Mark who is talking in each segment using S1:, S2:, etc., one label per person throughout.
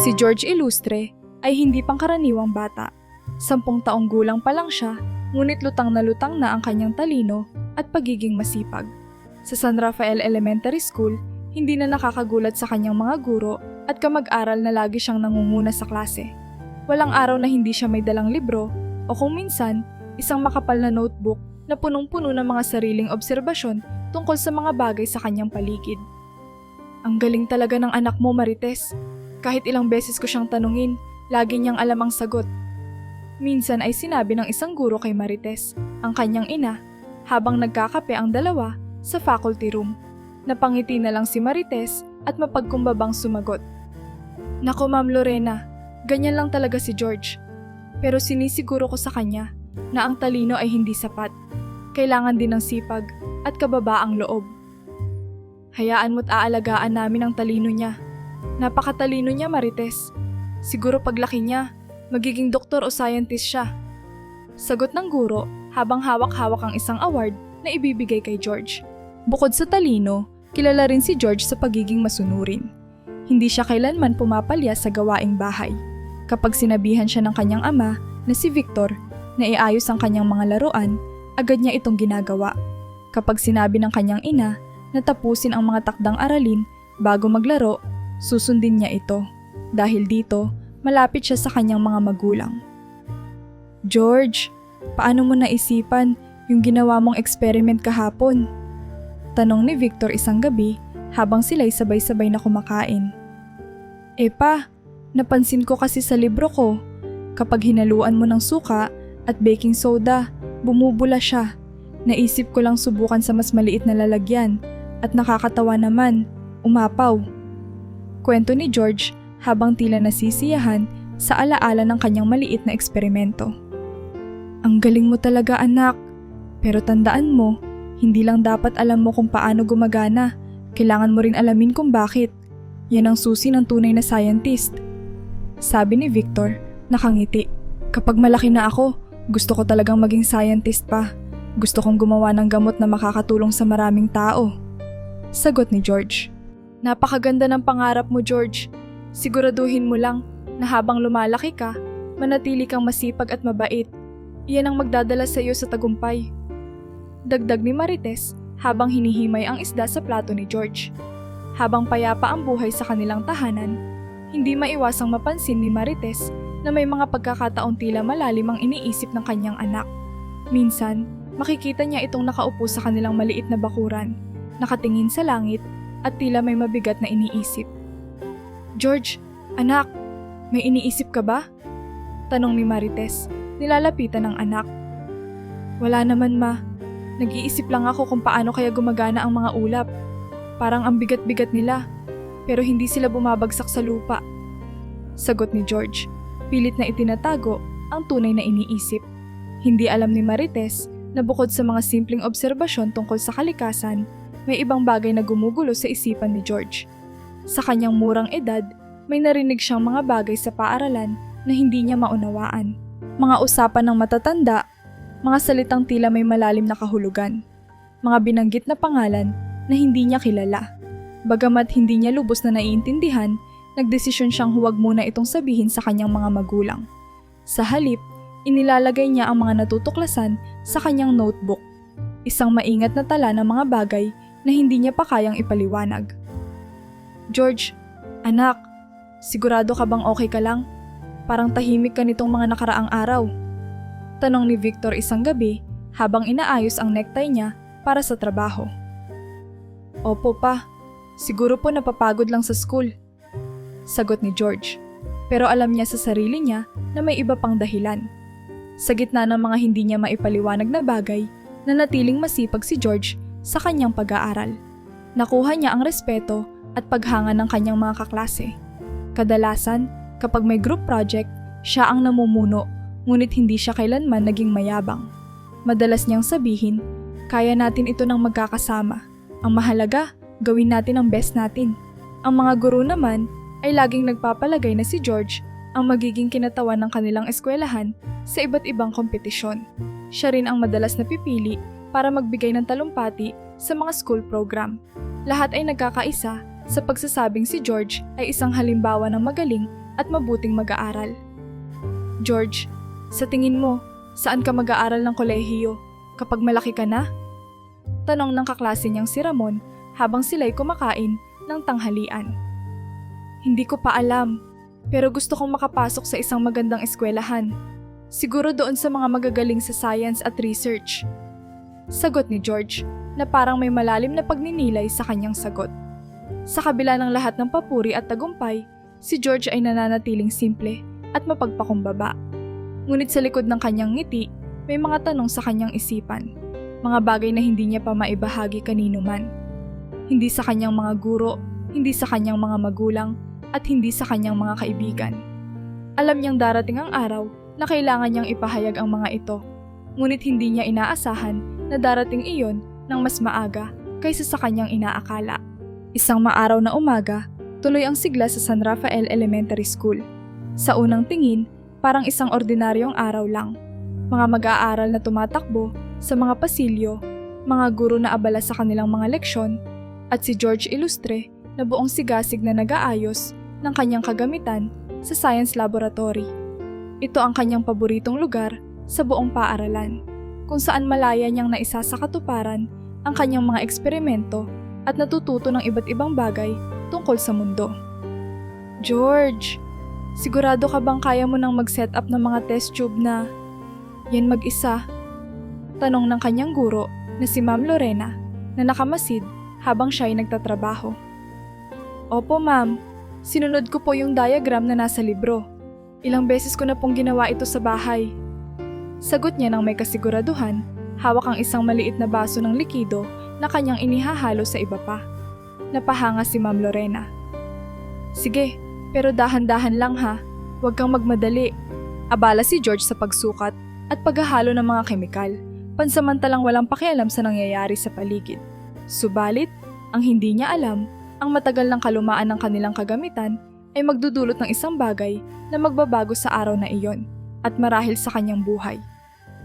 S1: Si George Ilustre ay hindi pangkaraniwang bata. 10 taong gulang pa lang siya, ngunit lutang na ang kanyang talino at pagiging masipag. Sa San Rafael Elementary School, hindi na nakakagulat sa kanyang mga guro at kamag-aral na lagi siyang nangunguna sa klase. Walang araw na hindi siya may dalang libro o kung minsan, isang makapal na notebook na punong-puno ng mga sariling obserbasyon tungkol sa mga bagay sa kanyang paligid. Ang galing talaga ng anak mo, Marites. Kahit ilang beses ko siyang tanungin, lagi niyang alam ang sagot. Minsan ay sinabi ng isang guro kay Marites, ang kanyang ina, habang nagkakape ang dalawa sa faculty room. Napangiti na lang si Marites at mapagkumbabang sumagot. Nako Ma'am Lorena, ganyan lang talaga si George. Pero sinisiguro ko sa kanya na ang talino ay hindi sapat. Kailangan din ng sipag at kababaang loob. Hayaan mo't aalagaan namin ang talino niya. Napakatalino niya, Marites. Siguro paglaki niya, magiging doktor o scientist siya. Sagot ng guro habang hawak-hawak ang isang award na ibibigay kay George. Bukod sa talino, kilala rin si George sa pagiging masunurin. Hindi siya kailanman pumapalya sa gawaing bahay. Kapag sinabihan siya ng kanyang ama na si Victor na iayos ang kanyang mga laruan, agad niya itong ginagawa. Kapag sinabi ng kanyang ina na tapusin ang mga takdang aralin bago maglaro, susundin niya ito. Dahil dito, malapit siya sa kanyang mga magulang. George, paano mo naisipan yung ginawa mong experiment kahapon? Tanong ni Victor isang gabi habang sila'y sabay-sabay na kumakain. Pa, napansin ko kasi sa libro ko, kapag hinaluan mo ng suka at baking soda, bumubula siya. Naisip ko lang subukan sa mas maliit na lalagyan at nakakatawa naman, umapaw. Kwento ni George habang tila nasisiyahan sa alaala ng kanyang maliit na eksperimento. Ang galing mo talaga anak, pero tandaan mo, hindi lang dapat alam mo kung paano gumagana, kailangan mo rin alamin kung bakit. Yan ang susi ng tunay na scientist. Sabi ni Victor, nakangiti. Kapag malaki na ako, gusto ko talagang maging scientist pa. Gusto kong gumawa ng gamot na makakatulong sa maraming tao. Sagot ni George. Napakaganda ng pangarap mo, George. Siguraduhin mo lang na habang lumalaki ka, manatili kang masipag at mabait. Iyan ang magdadala sa iyo sa tagumpay. Dagdag ni Marites habang hinihimay ang isda sa plato ni George. Habang payapa ang buhay sa kanilang tahanan, hindi maiwasang mapansin ni Marites na may mga pagkakataong tila malalim ang iniisip ng kanyang anak. Minsan, makikita niya itong nakaupo sa kanilang maliit na bakuran, nakatingin sa langit at tila may mabigat na iniisip. George, anak, may iniisip ka ba? Tanong ni Marites, nilalapitan ng anak. Wala naman ma, nag-iisip lang ako kung paano kaya gumagana ang mga ulap. Parang ang bigat-bigat nila, pero hindi sila bumabagsak sa lupa. Sagot ni George, pilit na itinatago ang tunay na iniisip. Hindi alam ni Marites na bukod sa mga simpleng obserbasyon tungkol sa kalikasan, may ibang bagay na gumugulo sa isipan ni George. Sa kanyang murang edad, may narinig siyang mga bagay sa paaralan na hindi niya maunawaan. Mga usapan ng matatanda, mga salitang tila may malalim na kahulugan, mga binanggit na pangalan na hindi niya kilala. Bagamat hindi niya lubos na naiintindihan, nagdesisyon siyang huwag muna itong sabihin sa kanyang mga magulang. Sa halip, inilalagay niya ang mga natutuklasan sa kanyang notebook, isang maingat na tala ng mga bagay na hindi niya pa kayang ipaliwanag. George, anak, sigurado ka bang okay ka lang? Parang tahimik ka nitong mga nakaraang araw. Tanong ni Victor isang gabi habang inaayos ang necktie niya para sa trabaho. Opo pa, siguro po napapagod lang sa school. Sagot ni George, pero alam niya sa sarili niya na may iba pang dahilan. Sa gitna ng mga hindi niya maipaliwanag na bagay, nanatiling masipag si George sa kanyang pag-aaral. Nakuha niya ang respeto at paghanga ng kanyang mga kaklase. Kadalasan, kapag may group project, siya ang namumuno, ngunit hindi siya kailanman naging mayabang. Madalas niyang sabihin, kaya natin ito ng magkakasama. Ang mahalaga, gawin natin ang best natin. Ang mga guro naman ay laging nagpapalagay na si George ang magiging kinatawan ng kanilang eskwelahan sa iba't ibang kompetisyon. Siya rin ang madalas napipili para magbigay ng talumpati sa mga school program. Lahat ay nagkakaisa sa pagsasabing si George ay isang halimbawa ng magaling at mabuting mag-aaral. George, sa tingin mo, saan ka mag-aaral ng kolehiyo kapag malaki ka na? Tanong ng kaklase niyang si Ramon habang sila'y kumakain ng tanghalian. Hindi ko pa alam, pero gusto kong makapasok sa isang magandang eskwelahan. Siguro doon sa mga magagaling sa science at research. Sagot ni George na parang may malalim na pagninilay sa kanyang sagot. Sa kabila ng lahat ng papuri at tagumpay, si George ay nananatiling simple at mapagpakumbaba. Ngunit sa likod ng kanyang ngiti, may mga tanong sa kanyang isipan. Mga bagay na hindi niya pa maibahagi kanino man. Hindi sa kanyang mga guro, hindi sa kanyang mga magulang, at hindi sa kanyang mga kaibigan. Alam niyang darating ang araw na kailangan niyang ipahayag ang mga ito. Ngunit hindi niya inaasahan na darating iyon ng mas maaga kaysa sa kanyang inaakala. Isang maaraw na umaga, tuloy ang sigla sa San Rafael Elementary School. Sa unang tingin, parang isang ordinaryong araw lang. Mga mag-aaral na tumatakbo sa mga pasilyo, mga guro na abala sa kanilang mga leksyon, at si George Ilustre na buong sigasig na nag-aayos ng kanyang kagamitan sa science laboratory. Ito ang kanyang paboritong lugar sa buong paaralan, kung saan malaya niyang naisa sa katuparan ang kanyang mga eksperimento at natututo ng iba't ibang bagay tungkol sa mundo. George, sigurado ka bang kaya mo nang mag-set up ng mga test tube na yan mag-isa? Tanong ng kanyang guro na si Ma'am Lorena na nakamasid habang siya ay nagtatrabaho. Opo ma'am, sinunod ko po yung diagram na nasa libro. Ilang beses ko na pong ginawa ito sa bahay. Sagot niya nang may kasiguraduhan, hawak ang isang maliit na baso ng likido na kanyang inihahalo sa iba pa. Napahanga si Ma'am Lorena. Sige, pero dahan-dahan lang ha, huwag kang magmadali. Abala si George sa pagsukat at paghahalo ng mga kemikal, pansamantalang walang pakialam sa nangyayari sa paligid. Subalit, ang hindi niya alam, ang matagal ng kalumaan ng kanilang kagamitan ay magdudulot ng isang bagay na magbabago sa araw na iyon at marahil sa kanyang buhay.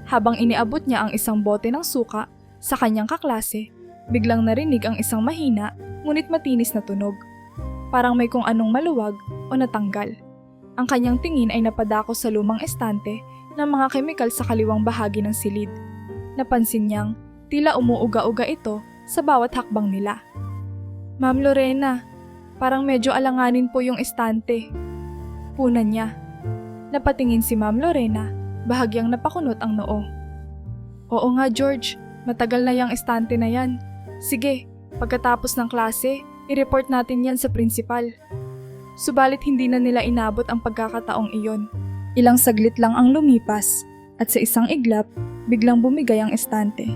S1: Habang iniabot niya ang isang bote ng suka sa kanyang kaklase, biglang narinig ang isang mahina ngunit matinis na tunog. Parang may kung anong maluwag o natanggal. Ang kanyang tingin ay napadako sa lumang estante ng mga kemikal sa kaliwang bahagi ng silid. Napansin niyang tila umuuga-uga ito sa bawat hakbang nila. Ma'am Lorena, parang medyo alanganin po yung estante. Punan niya. Napatingin si Ma'am Lorena, bahagyang napakunot ang noo. Oo nga George, matagal na yung estante na yan. Sige, pagkatapos ng klase, i-report natin yan sa principal. Subalit hindi na nila inabot ang pagkakataong iyon. Ilang saglit lang ang lumipas at sa isang iglap, biglang bumigay ang estante.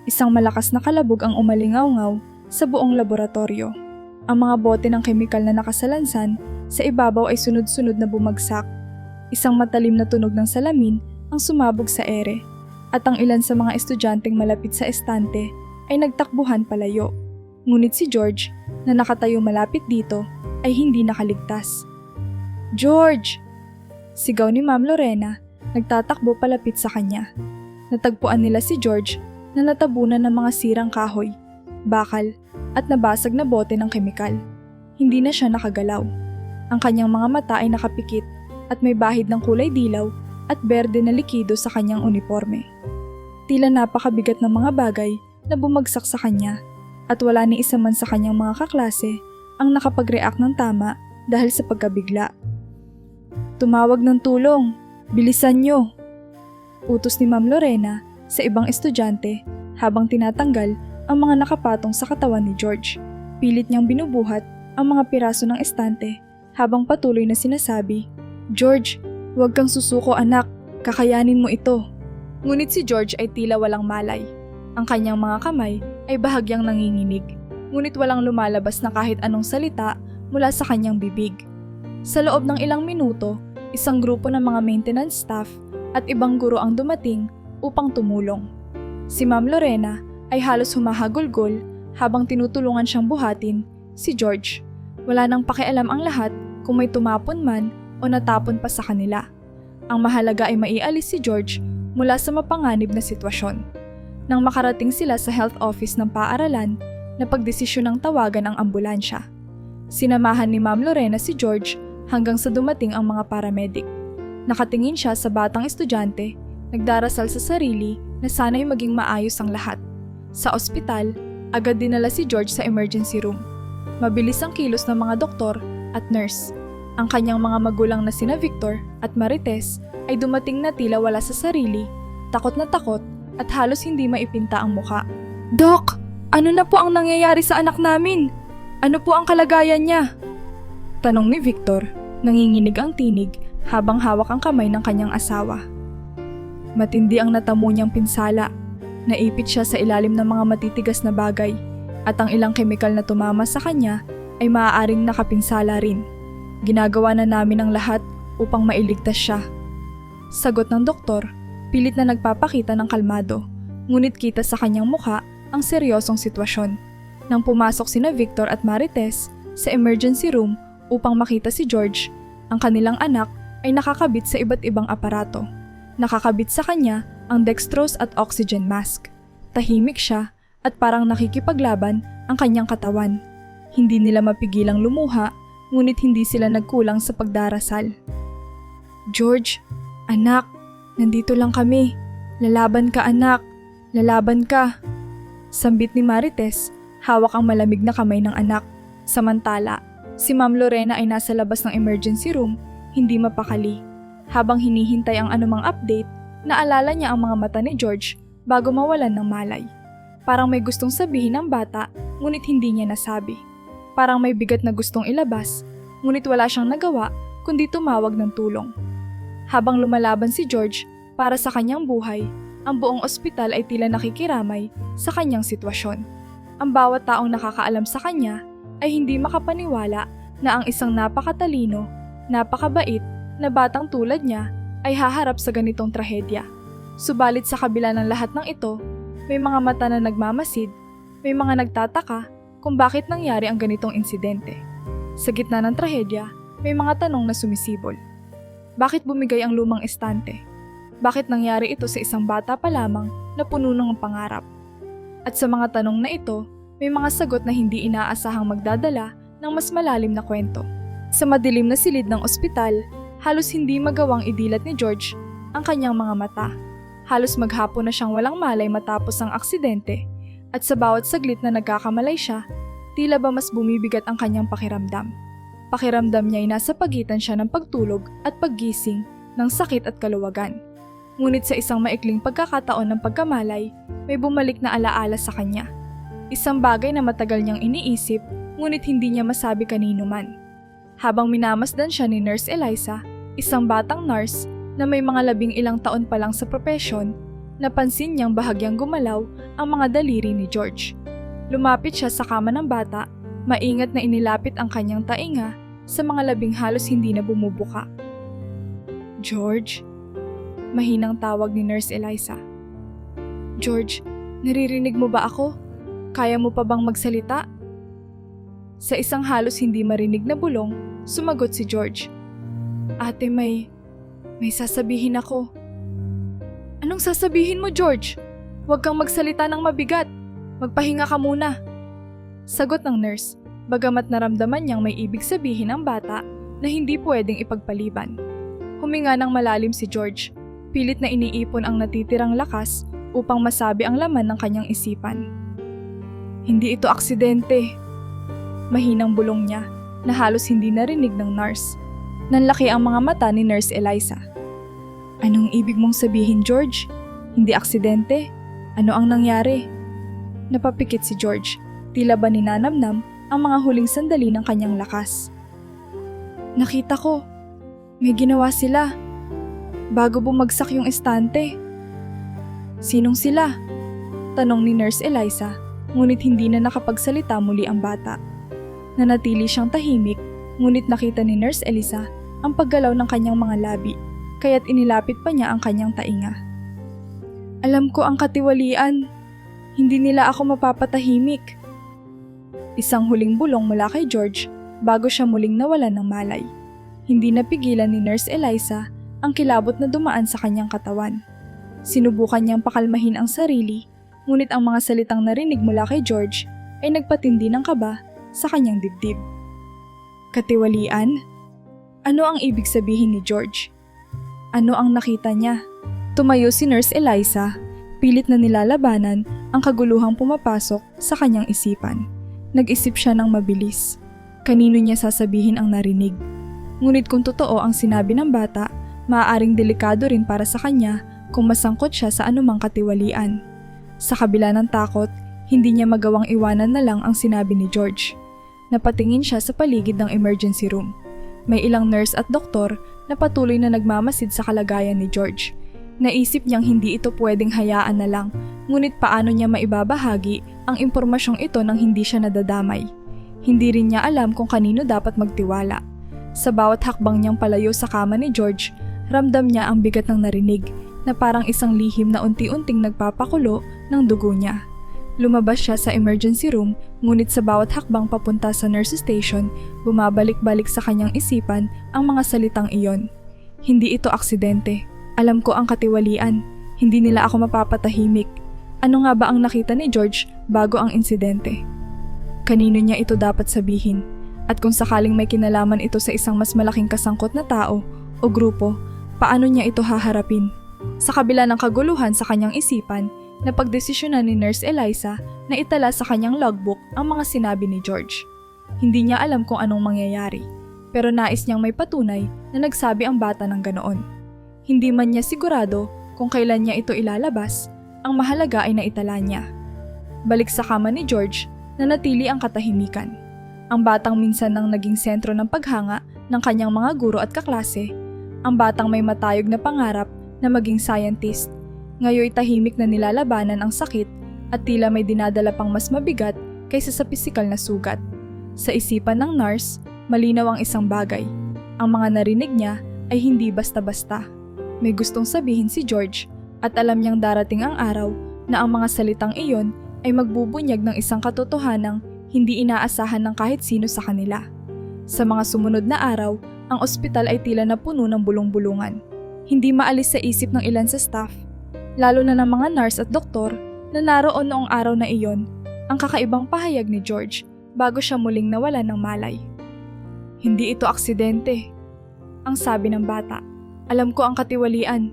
S1: Isang malakas na kalabog ang umalingaw-ngaw sa buong laboratorio. Ang mga bote ng kemikal na nakasalansan sa ibabaw ay sunod-sunod na bumagsak. Isang matalim na tunog ng salamin ang sumabog sa ere at ang ilan sa mga estudyanteng malapit sa estante ay nagtakbuhan palayo. Ngunit si George na nakatayo malapit dito ay hindi nakaligtas. George! Sigaw ni Ma'am Lorena, nagtatakbo palapit sa kanya. Natagpuan nila si George na natabunan ng mga sirang kahoy, bakal at nabasag na bote ng kemikal. Hindi na siya nakagalaw. Ang kanyang mga mata ay nakapikit at may bahid ng kulay dilaw at berde na likido sa kanyang uniforme. Tila napakabigat ng mga bagay na bumagsak sa kanya at wala ni isa man sa kanyang mga kaklase ang nakapag-react ng tama dahil sa pagkabigla. Tumawag ng tulong! Bilisan nyo! Utos ni Ma'am Lorena sa ibang estudyante habang tinatanggal ang mga nakapatong sa katawan ni George. Pilit niyang binubuhat ang mga piraso ng estante habang patuloy na sinasabi, George, huwag kang susuko anak, kakayanin mo ito. Ngunit si George ay tila walang malay. Ang kanyang mga kamay ay bahagyang nanginginig, ngunit walang lumalabas na kahit anong salita mula sa kanyang bibig. Sa loob ng ilang minuto, isang grupo ng mga maintenance staff at ibang guro ang dumating upang tumulong. Si Ma'am Lorena ay halos humahagulgol habang tinutulungan siyang buhatin si George. Wala nang pakialam ang lahat kung may tumapon man o natapon pa sa kanila. Ang mahalaga ay maialis si George mula sa mapanganib na sitwasyon. Nang makarating sila sa health office ng paaralan, napagdesisyon ng tawagan ang ambulansya. Sinamahan ni Ma'am Lorena si George hanggang sa dumating ang mga paramedic. Nakatingin siya sa batang estudyante, nagdarasal sa sarili na sana'y maging maayos ang lahat. Sa ospital, agad dinala si George sa emergency room. Mabilis ang kilos ng mga doktor at nurse. Ang kanyang mga magulang na sina Victor at Marites ay dumating na tila wala sa sarili, takot na takot at halos hindi maipinta ang muka. "Doc, ano na po ang nangyayari sa anak namin? Ano po ang kalagayan niya?" Tanong ni Victor, nanginginig ang tinig habang hawak ang kamay ng kanyang asawa. Matindi ang natamo niyang pinsala. Naipit siya sa ilalim ng mga matitigas na bagay at ang ilang kemikal na tumama sa kanya ay maaaring nakapinsala rin. Ginagawa na namin ang lahat upang mailigtas siya. Sagot ng doktor, pilit na nagpapakita ng kalmado, ngunit kita sa kanyang mukha ang seryosong sitwasyon. Nang pumasok sina Victor at Marites sa emergency room upang makita si George, ang kanilang anak ay nakakabit sa iba't ibang aparato. Nakakabit sa kanya ang dextrose at oxygen mask. Tahimik siya at parang nakikipaglaban ang kanyang katawan. Hindi nila mapigilang lumuha, ngunit hindi sila nagkulang sa pagdarasal. "George, anak, nandito lang kami. Lalaban ka anak, lalaban ka." Sambit ni Marites, hawak ang malamig na kamay ng anak. Samantala, si Ma'am Lorena ay nasa labas ng emergency room, hindi mapakali. Habang hinihintay ang anumang update, naalala niya ang mga mata ni George bago mawalan ng malay. Parang may gustong sabihin ng bata, ngunit hindi niya nasabi. Parang may bigat na gustong ilabas, ngunit wala siyang nagawa kundi tumawag ng tulong. Habang lumalaban si George para sa kanyang buhay, ang buong ospital ay tila nakikiramay sa kanyang sitwasyon. Ang bawat taong nakakaalam sa kanya ay hindi makapaniwala na ang isang napakatalino, napakabait na batang tulad niya ay haharap sa ganitong trahedya. Subalit sa kabila ng lahat ng ito, may mga mata na nagmamasid, may mga nagtataka kung bakit nangyari ang ganitong insidente. Sa gitna ng trahedya, may mga tanong na sumisibol. Bakit bumigay ang lumang estante? Bakit nangyari ito sa isang bata pa lamang na puno ng pangarap? At sa mga tanong na ito, may mga sagot na hindi inaasahang magdadala ng mas malalim na kwento. Sa madilim na silid ng ospital, halos hindi magawang idilat ni George ang kanyang mga mata. Halos maghapon na siyang walang malay matapos ang aksidente, at sa bawat saglit na nagkakamalay siya, tila ba mas bumibigat ang kanyang pakiramdam. Pakiramdam niya ay nasa pagitan siya ng pagtulog at paggising ng sakit at kaluwagan. Ngunit sa isang maikling pagkakataon ng pagkamalay, may bumalik na alaala sa kanya. Isang bagay na matagal niyang iniisip, ngunit hindi niya masabi kanino man. Habang minamasdan siya ni Nurse Eliza, isang batang nurse na may mga 11 taon pa lang sa propesyon, napansin niyang bahagyang gumalaw ang mga daliri ni George. Lumapit siya sa kama ng bata, maingat na inilapit ang kanyang tainga sa mga labing halos hindi na bumubuka. "George?" Mahinang tawag ni Nurse Eliza. "George, naririnig mo ba ako? Kaya mo pa bang magsalita?" Sa isang halos hindi marinig na bulong, sumagot si George. "Ate, may sasabihin ako." "Anong sasabihin mo, George? Huwag kang magsalita ng mabigat. Magpahinga ka muna." Sagot ng nurse, bagamat naramdaman niyang may ibig sabihin ang bata na hindi pwedeng ipagpaliban. Huminga ng malalim si George, pilit na iniipon ang natitirang lakas upang masabi ang laman ng kanyang isipan. "Hindi ito aksidente." Mahinang bulong niya na halos hindi narinig ng nurse. Nanlaki ang mga mata ni Nurse Eliza. "Anong ibig mong sabihin, George? Hindi aksidente? Ano ang nangyari?" Napapikit si George, tila ba ninanamnam ang mga huling sandali ng kanyang lakas. "Nakita ko, may ginawa sila bago bumagsak yung estante." "Sinong sila?" Tanong ni Nurse Eliza, ngunit hindi na nakapagsalita muli ang bata. Nanatili siyang tahimik, ngunit nakita ni Nurse Eliza ang paggalaw ng kanyang mga labi, kaya't inilapit pa niya ang kanyang tainga. "Alam ko ang katiwalian. Hindi nila ako mapapatahimik." Isang huling bulong mula kay George bago siya muling nawalan ng malay. Hindi napigilan ni Nurse Eliza ang kilabot na dumaan sa kanyang katawan. Sinubukan niyang pakalmahin ang sarili, ngunit ang mga salitang narinig mula kay George ay nagpatindi ng kaba sa kanyang dibdib. "Katiwalian?" Ano ang ibig sabihin ni George? Ano ang nakita niya? Tumayo si Nurse Eliza, pilit na nilalabanan ang kaguluhang pumapasok sa kanyang isipan. Nag-isip siya ng mabilis. Kanino niya sasabihin ang narinig? Ngunit kung totoo ang sinabi ng bata, maaaring delikado rin para sa kanya kung masangkot siya sa anumang katiwalian. Sa kabila ng takot, hindi niya magawang iwanan na lang ang sinabi ni George. Napatingin siya sa paligid ng emergency room. May ilang nurse at doktor na patuloy na nagmamasid sa kalagayan ni George. Naisip niyang hindi ito pwedeng hayaan na lang, ngunit paano niya maibabahagi ang impormasyong ito nang hindi siya nadadamay. Hindi rin niya alam kung kanino dapat magtiwala. Sa bawat hakbang niyang palayo sa kama ni George, ramdam niya ang bigat ng narinig na parang isang lihim na unti-unting nagpapakulo ng dugo niya. Lumabas siya sa emergency room, ngunit sa bawat hakbang papunta sa nurse station, bumabalik-balik sa kanyang isipan ang mga salitang iyon. Hindi ito aksidente. Alam ko ang katiwalian. Hindi nila ako mapapatahimik. Ano nga ba ang nakita ni George bago ang insidente? Kanino niya ito dapat sabihin? At kung sakaling may kinalaman ito sa isang mas malaking kasangkot na tao o grupo, paano niya ito haharapin? Sa kabila ng kaguluhan sa kanyang isipan, napagdesisyonan ni Nurse Eliza na itala sa kanyang logbook ang mga sinabi ni George. Hindi niya alam kung anong mangyayari, pero nais niyang may patunay na nagsabi ang bata ng ganoon. Hindi man niya sigurado kung kailan niya ito ilalabas, ang mahalaga ay naitala niya. Balik sa kama ni George, nanatili ang katahimikan. Ang batang minsan nang naging sentro ng paghanga ng kanyang mga guro at kaklase, ang batang may matayog na pangarap na maging scientist, ngayoy tahimik na nilalabanan ang sakit at tila may dinadala pang mas mabigat kaysa sa pisikal na sugat. Sa isipan ng nurse, malinaw ang isang bagay. Ang mga narinig niya ay hindi basta-basta. May gustong sabihin si George at alam niyang darating ang araw na ang mga salitang iyon ay magbubunyag ng isang katotohanang hindi inaasahan ng kahit sino sa kanila. Sa mga sumunod na araw, ang ospital ay tila na puno ng bulong-bulungan. Hindi maalis sa isip ng ilan sa staff, lalo na ng mga nurse at doktor na naroon noong araw na iyon, ang kakaibang pahayag ni George bago siya muling nawalan ng malay. Hindi ito aksidente, ang sabi ng bata. Alam ko ang katiwalian.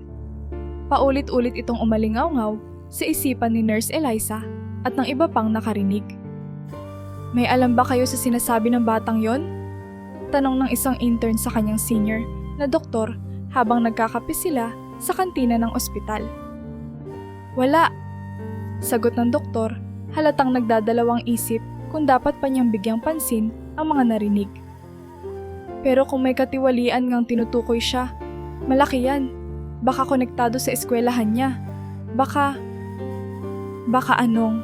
S1: Paulit-ulit itong umalingaw-ngaw sa isipan ni Nurse Eliza at ng iba pang nakarinig. May alam ba kayo sa sinasabi ng batang yon? Tanong ng isang intern sa kanyang senior na doktor habang nagkakape sila sa kantina ng ospital. Wala, sagot ng doktor, halatang nagdadalawang isip kung dapat pa niyang bigyang pansin ang mga narinig. Pero kung may katiwalian ngang tinutukoy siya, malaki yan. Baka konektado sa eskwelahan niya. Baka anong?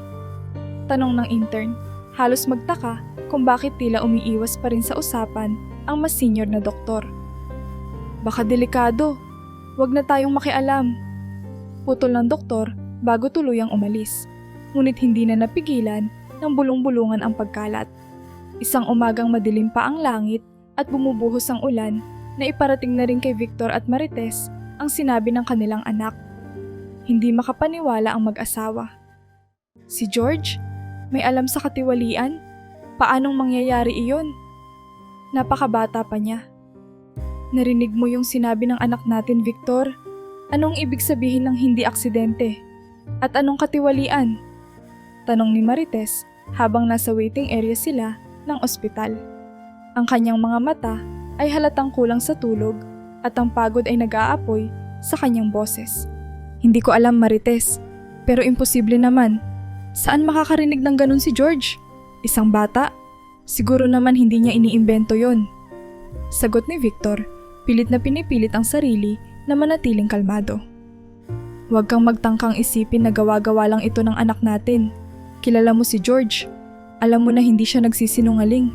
S1: Tanong ng intern, halos magtaka kung bakit tila umiiwas pa rin sa usapan ang mas senior na doktor. Baka delikado. Huwag na tayong makialam. Putol ng doktor bago tuluyang umalis. Ngunit hindi na napigilan ng bulong-bulungan ang pagkalat. Isang umagang madilim pa ang langit at bumubuhos ang ulan na iparating na rin kay Victor at Marites ang sinabi ng kanilang anak. Hindi makapaniwala ang mag-asawa. Si George, may alam sa katiwalian? Paanong mangyayari iyon? Napakabata pa niya. Narinig mo yung sinabi ng anak natin, Victor? Anong ibig sabihin ng hindi aksidente? At anong katiwalian? Tanong ni Marites habang nasa waiting area sila ng ospital. Ang kanyang mga mata ay halatang kulang sa tulog at ang pagod ay nag-aapoy sa kanyang boses. Hindi ko alam, Marites, pero imposible naman. Saan makakarinig ng ganun si George? Isang bata? Siguro naman hindi niya iniimbento yon. Sagot ni Victor, pilit na pinipilit ang sarili na manatiling kalmado. Huwag kang magtangkang isipin na gawa-gawa lang ito ng anak natin. Kilala mo si George. Alam mo na hindi siya nagsisinungaling.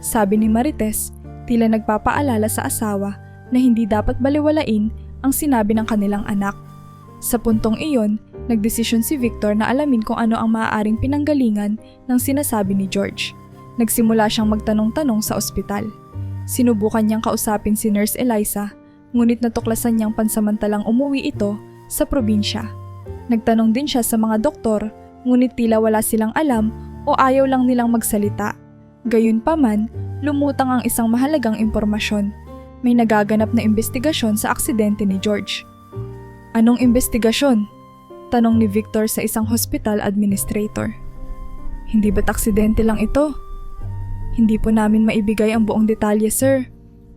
S1: Sabi ni Marites, tila nagpapaalala sa asawa na hindi dapat baliwalain ang sinabi ng kanilang anak. Sa puntong iyon, nagdesisyon si Victor na alamin kung ano ang maaaring pinanggalingan ng sinasabi ni George. Nagsimula siyang magtanong-tanong sa ospital. Sinubukan niyang kausapin si Nurse Eliza, ngunit natuklasan niyang pansamantalang umuwi ito sa probinsya. Nagtanong din siya sa mga doktor, ngunit tila wala silang alam o ayaw lang nilang magsalita. Gayunpaman, lumutang ang isang mahalagang impormasyon. may nagaganap na investigasyon sa aksidente ni George. Anong investigasyon? Tanong ni Victor sa isang hospital administrator. Hindi ba't aksidente lang ito? Hindi po namin maibigay ang buong detalye, sir.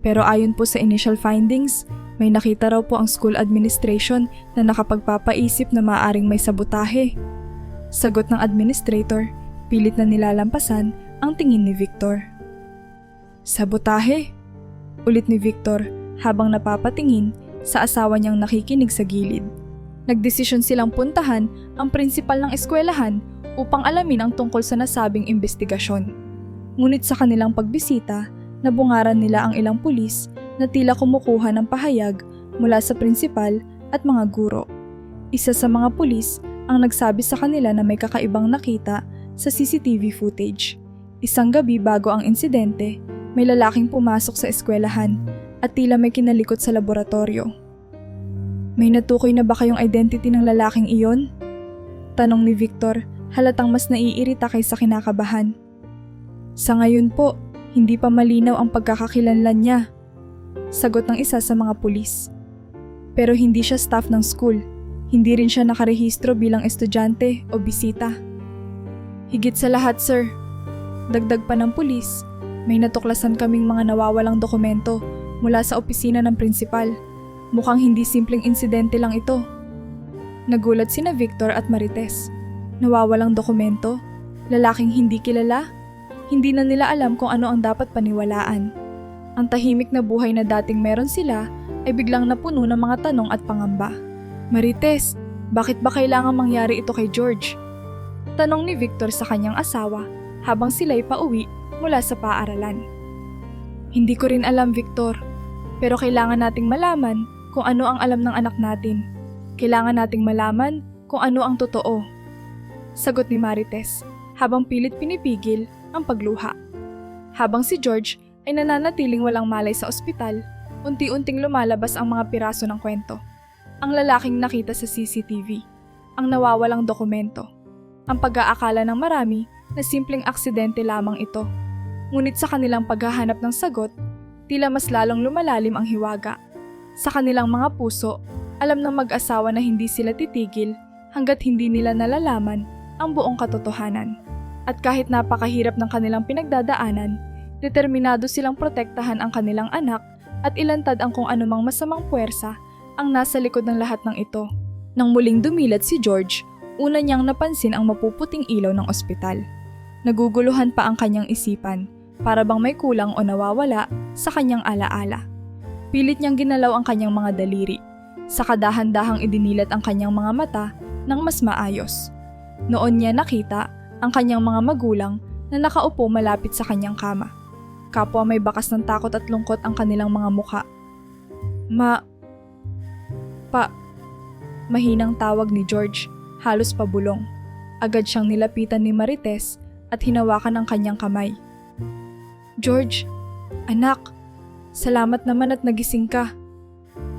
S1: Pero ayon po sa initial findings, may nakita raw po ang school administration na nakapagpapaisip na maaaring may sabotahe. Sagot ng administrator, pilit na nilalampasan ang tingin ni Victor. Sabotahe? Ulit ni Victor habang napapatingin sa asawa niyang nakikinig sa gilid. Nagdesisyon silang puntahan ang prinsipal ng eskwelahan upang alamin ang tungkol sa nasabing investigasyon. Ngunit sa kanilang pagbisita, nabungaran nila ang ilang pulis na tila kumukuha ng pahayag mula sa prinsipal at mga guro. Isa sa mga pulis ang nagsabi sa kanila na may kakaibang nakita sa CCTV footage. Isang gabi bago ang insidente, may lalaking pumasok sa eskwelahan at tila may kinalikot sa laboratorio. May natukoy na ba kayong identity ng lalaking iyon? Tanong ni Victor, halatang mas naiirita kaysa kinakabahan. Sa ngayon po, hindi pa malinaw ang pagkakakilanlan niya. Sagot ng isa sa mga pulis. Pero hindi siya staff ng school. Hindi rin siya nakarehistro bilang estudyante o bisita. Higit sa lahat, sir. Dagdag pa ng pulis, may natuklasan kaming mga nawawalang dokumento mula sa opisina ng prinsipal. Mukhang hindi simpleng insidente lang ito. Nagulat sina Victor at Marites. Nawawalang dokumento? Lalaking hindi kilala? Hindi na nila alam kung ano ang dapat paniwalaan. Ang tahimik na buhay na dating meron sila ay biglang napuno ng mga tanong at pangamba. Marites, bakit ba kailangan mangyari ito kay George? Tanong ni Victor sa kanyang asawa habang sila'y pauwi mula sa paaralan. Hindi ko rin alam, Victor, pero kailangan nating malaman kung ano ang alam ng anak natin. Kailangan nating malaman kung ano ang totoo. Sagot ni Marites habang pilit pinipigil ang pagluha. Habang si George ay nananatiling walang malay sa ospital, unti-unting lumalabas ang mga piraso ng kwento. Ang lalaking nakita sa CCTV, ang nawawalang dokumento, ang pag-aakala ng marami na simpleng aksidente lamang ito. Ngunit sa kanilang paghahanap ng sagot, tila mas lalong lumalalim ang hiwaga. Sa kanilang mga puso, alam ng mag-asawa na hindi sila titigil hanggat hindi nila nalalaman ang buong katotohanan. At kahit napakahirap ng kanilang pinagdadaanan, determinado silang protektahan ang kanilang anak at ilantad ang kung anumang masamang puwersa ang nasa likod ng lahat ng ito. Nang muling dumilat si George, una niyang napansin ang mapuputing ilaw ng ospital. Naguguluhan pa ang kanyang isipan, para bang may kulang o nawawala sa kanyang alaala. Pilit niyang ginalaw ang kanyang mga daliri. Sa kadahan-dahang idinilat ang kanyang mga mata ng mas maayos. Noon niya nakita ang kanyang mga magulang na nakaupo malapit sa kanyang kama. Kapwa may bakas ng takot at lungkot ang kanilang mga mukha. Mahinang tawag ni George, halos pabulong. Agad siyang nilapitan ni Marites at hinawakan ang kanyang kamay. George, anak, salamat naman at nagising ka.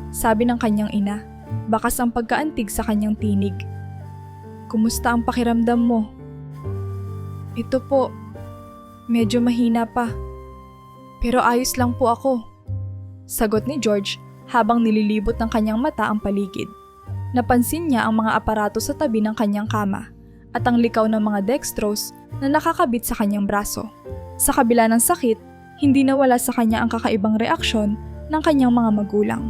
S1: Sabi ng kanyang ina, bakas ang pagkaantig sa kanyang tinig. Kumusta ang pakiramdam mo? Ito po, medyo mahina pa. Pero ayos lang po ako. Sagot ni George habang nililibot ng kanyang mata ang paligid. Napansin niya ang mga aparato sa tabi ng kanyang kama at ang likaw ng mga dextrose na nakakabit sa kanyang braso. Sa kabila ng sakit, hindi nawala sa kanya ang kakaibang reaksyon ng kanyang mga magulang.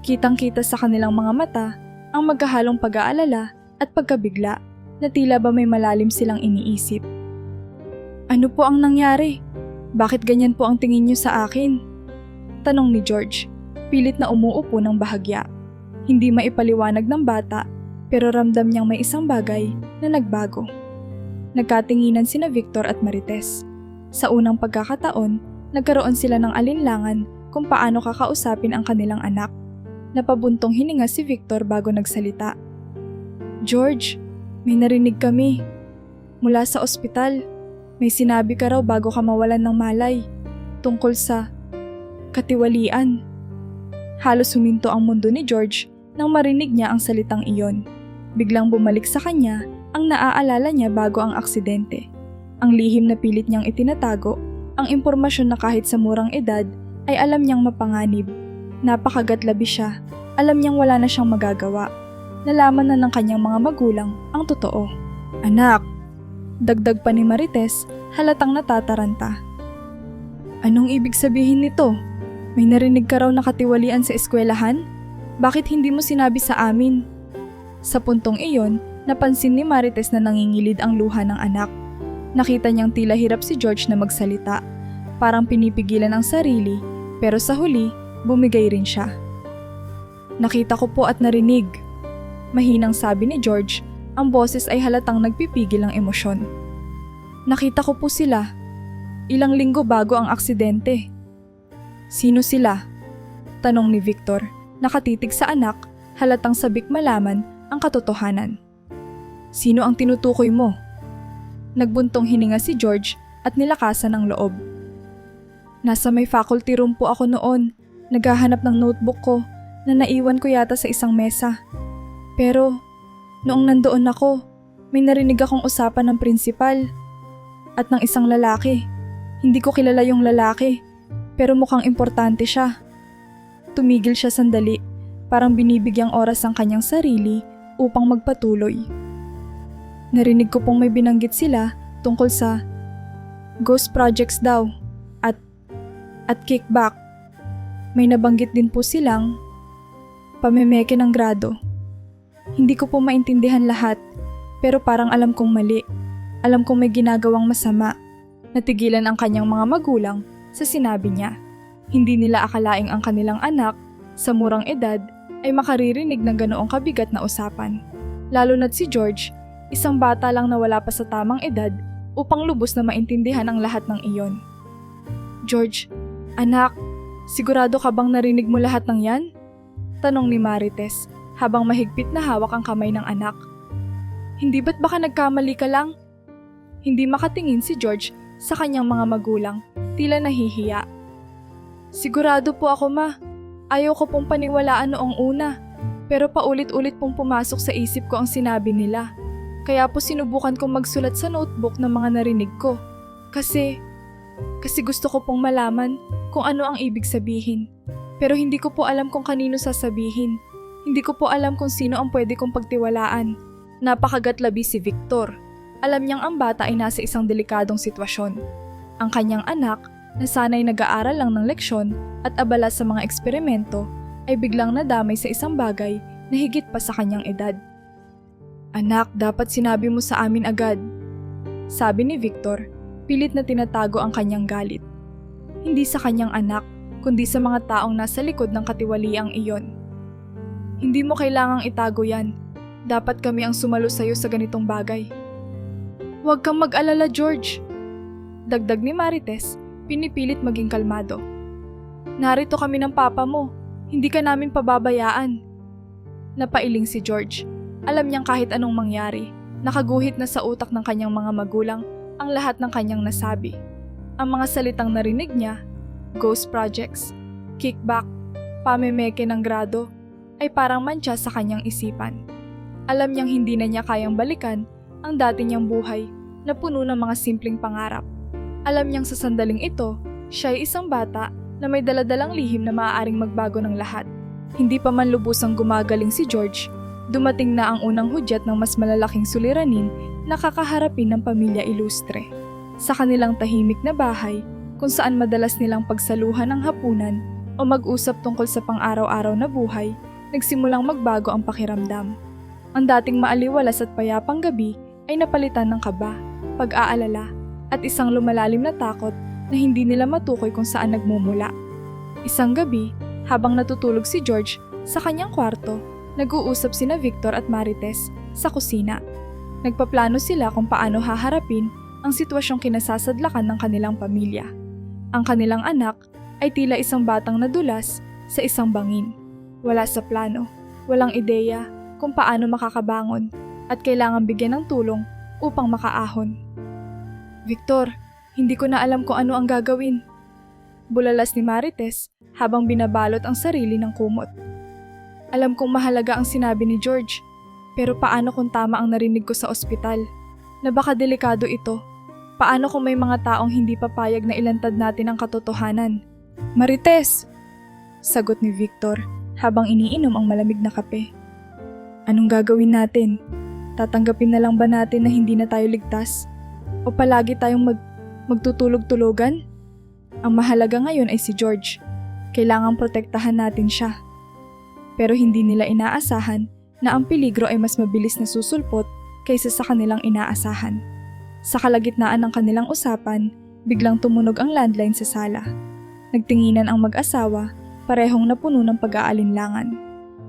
S1: Kitang-kita sa kanilang mga mata ang magkahalong pag-aalala at pagkabigla na tila ba may malalim silang iniisip. Ano po ang nangyari? Bakit ganyan po ang tingin niyo sa akin? Tanong ni George, pilit na umuupo ng bahagya. Hindi maipaliwanag ng bata pero ramdam niyang may isang bagay na nagbago. Nagkatinginan sina Victor at Marites. Sa unang pagkakataon, nagkaroon sila ng alinlangan kung paano kakausapin ang kanilang anak. Napabuntong hininga si Victor bago nagsalita. George, may narinig kami. Mula sa ospital, may sinabi ka raw bago ka mawalan ng malay. Tungkol sa katiwalian. Halos huminto ang mundo ni George nang marinig niya ang salitang iyon. Biglang bumalik sa kanya ang naaalala niya bago ang aksidente. Ang lihim na pilit niyang itinatago, ang impormasyon na kahit sa murang edad ay alam niyang mapanganib. Napakagatlabi siya. Alam niyang wala na siyang magagawa. Nalaman na ng kanyang mga magulang ang totoo. Anak, dagdag pa ni Marites, halatang natataranta. Anong ibig sabihin nito? May narinig ka raw na katiwalian sa eskwelahan? Bakit hindi mo sinabi sa amin? Sa puntong iyon, napansin ni Marites na nangingilid ang luha ng anak. Nakita niyang tila hirap si George na magsalita. Parang pinipigilan ang sarili, pero sa huli, bumigay rin siya. Nakita ko po at narinig. Mahinang sabi ni George, ang boses ay halatang nagpipigil ng emosyon. Nakita ko po sila. Ilang linggo bago ang aksidente. Sino sila? Tanong ni Victor, nakatitig sa anak, halatang sabik malaman ang katotohanan. Sino ang tinutukoy mo? Nagbuntong hininga si George at nilakasan ang loob. Nasa may faculty room po ako noon. Naghahanap ng notebook ko na naiwan ko yata sa isang mesa. Pero, noong nandoon ako, may narinig akong usapan ng prinsipal at ng isang lalaki. Hindi ko kilala yung lalaki, pero mukhang importante siya. Tumigil siya sandali, parang binibigyang oras ang kanyang sarili upang magpatuloy. Narinig ko pong may binanggit sila tungkol sa ghost projects daw at kickback. May nabanggit din po silang pamemeke ng grado. Hindi ko po maintindihan lahat, pero parang alam kong mali. Alam kong may ginagawang masama. Natigilan ang kanyang mga magulang sa sinabi niya. Hindi nila akalaing ang kanilang anak, sa murang edad, ay makaririnig ng ganoong kabigat na usapan. Lalo na't si George, isang bata lang na wala pa sa tamang edad upang lubos na maintindihan ang lahat ng iyon. George, anak, sigurado ka bang narinig mo lahat ng yan? Tanong ni Marites habang mahigpit na hawak ang kamay ng anak. Hindi ba't baka nagkamali ka lang? Hindi makatingin si George sa kanyang mga magulang, tila nahihiya. Sigurado po ako, ma. Ayaw ko pong paniwalaan noong una, pero paulit-ulit pong pumasok sa isip ko ang sinabi nila. Kaya po sinubukan kong magsulat sa notebook ng mga narinig ko. Kasi gusto ko pong malaman kung ano ang ibig sabihin. Pero hindi ko po alam kung kanino sasabihin. Hindi ko po alam kung sino ang pwede kong pagtiwalaan. Napakagatlabi si Victor. Alam niyang ang bata ay nasa isang delikadong sitwasyon. Ang kanyang anak, na sanay nag-aaral lang ng leksyon at abala sa mga eksperimento, ay biglang nadamay sa isang bagay na higit pa sa kanyang edad. Anak, dapat sinabi mo sa amin agad. Sabi ni Victor, pilit na tinatago ang kanyang galit. Hindi sa kanyang anak, kundi sa mga taong nasa likod ng katiwaliang iyon. Hindi mo kailangang itago yan. Dapat kami ang sumalo sa'yo sa ganitong bagay. Huwag kang mag-alala, George. Dagdag ni Marites, pinipilit maging kalmado. Narito kami ng papa mo. Hindi ka namin pababayaan. Napailing si George. Alam niyang kahit anong mangyari, nakaguhit na sa utak ng kanyang mga magulang ang lahat ng kanyang nasabi. Ang mga salitang narinig niya, ghost projects, kickback, pamemeke ng grado, ay parang mantsa sa kanyang isipan. Alam niyang hindi na niya kayang balikan ang dati niyang buhay na puno ng mga simpleng pangarap. Alam niyang sa sandaling ito, siya ay isang bata na may daladalang lihim na maaaring magbago ng lahat. Hindi pa man lubusang gumagaling si George, dumating na ang unang hudyat ng mas malalaking suliranin na kakaharapin ng pamilya Ilustre. Sa kanilang tahimik na bahay, kung saan madalas nilang pagsaluhan ng hapunan o mag-usap tungkol sa pang-araw-araw na buhay, nagsimulang magbago ang pakiramdam. Ang dating maaliwalas at payapang gabi ay napalitan ng kaba, pag-aalala, at isang lumalalim na takot na hindi nila matukoy kung saan nagmumula. Isang gabi, habang natutulog si George sa kanyang kwarto, nag-uusap sina Victor at Marites sa kusina. Nagpaplano sila kung paano haharapin ang sitwasyong kinasasadlakan ng kanilang pamilya. Ang kanilang anak ay tila isang batang nadulas sa isang bangin. Wala sa plano, walang ideya kung paano makakabangon at kailangan bigyan ng tulong upang makaahon. Victor, hindi ko na alam kung ano ang gagawin. Bulalas ni Marites habang binabalot ang sarili ng kumot. Alam kong mahalaga ang sinabi ni George, pero paano kung tama ang narinig ko sa ospital? Na baka delikado ito. Paano kung may mga taong hindi papayag na ilantad natin ang katotohanan? Marites! Sagot ni Victor habang iniinom ang malamig na kape. Anong gagawin natin? Tatanggapin na lang ba natin na hindi na tayo ligtas? O palagi tayong magtutulog-tulugan? Ang mahalaga ngayon ay si George. Kailangang protektahan natin siya. Pero hindi nila inaasahan na ang peligro ay mas mabilis na susulpot kaysa sa kanilang inaasahan. Sa kalagitnaan ng kanilang usapan, biglang tumunog ang landline sa sala. Nagtinginan ang mag-asawa, parehong napuno ng pag-aalinlangan.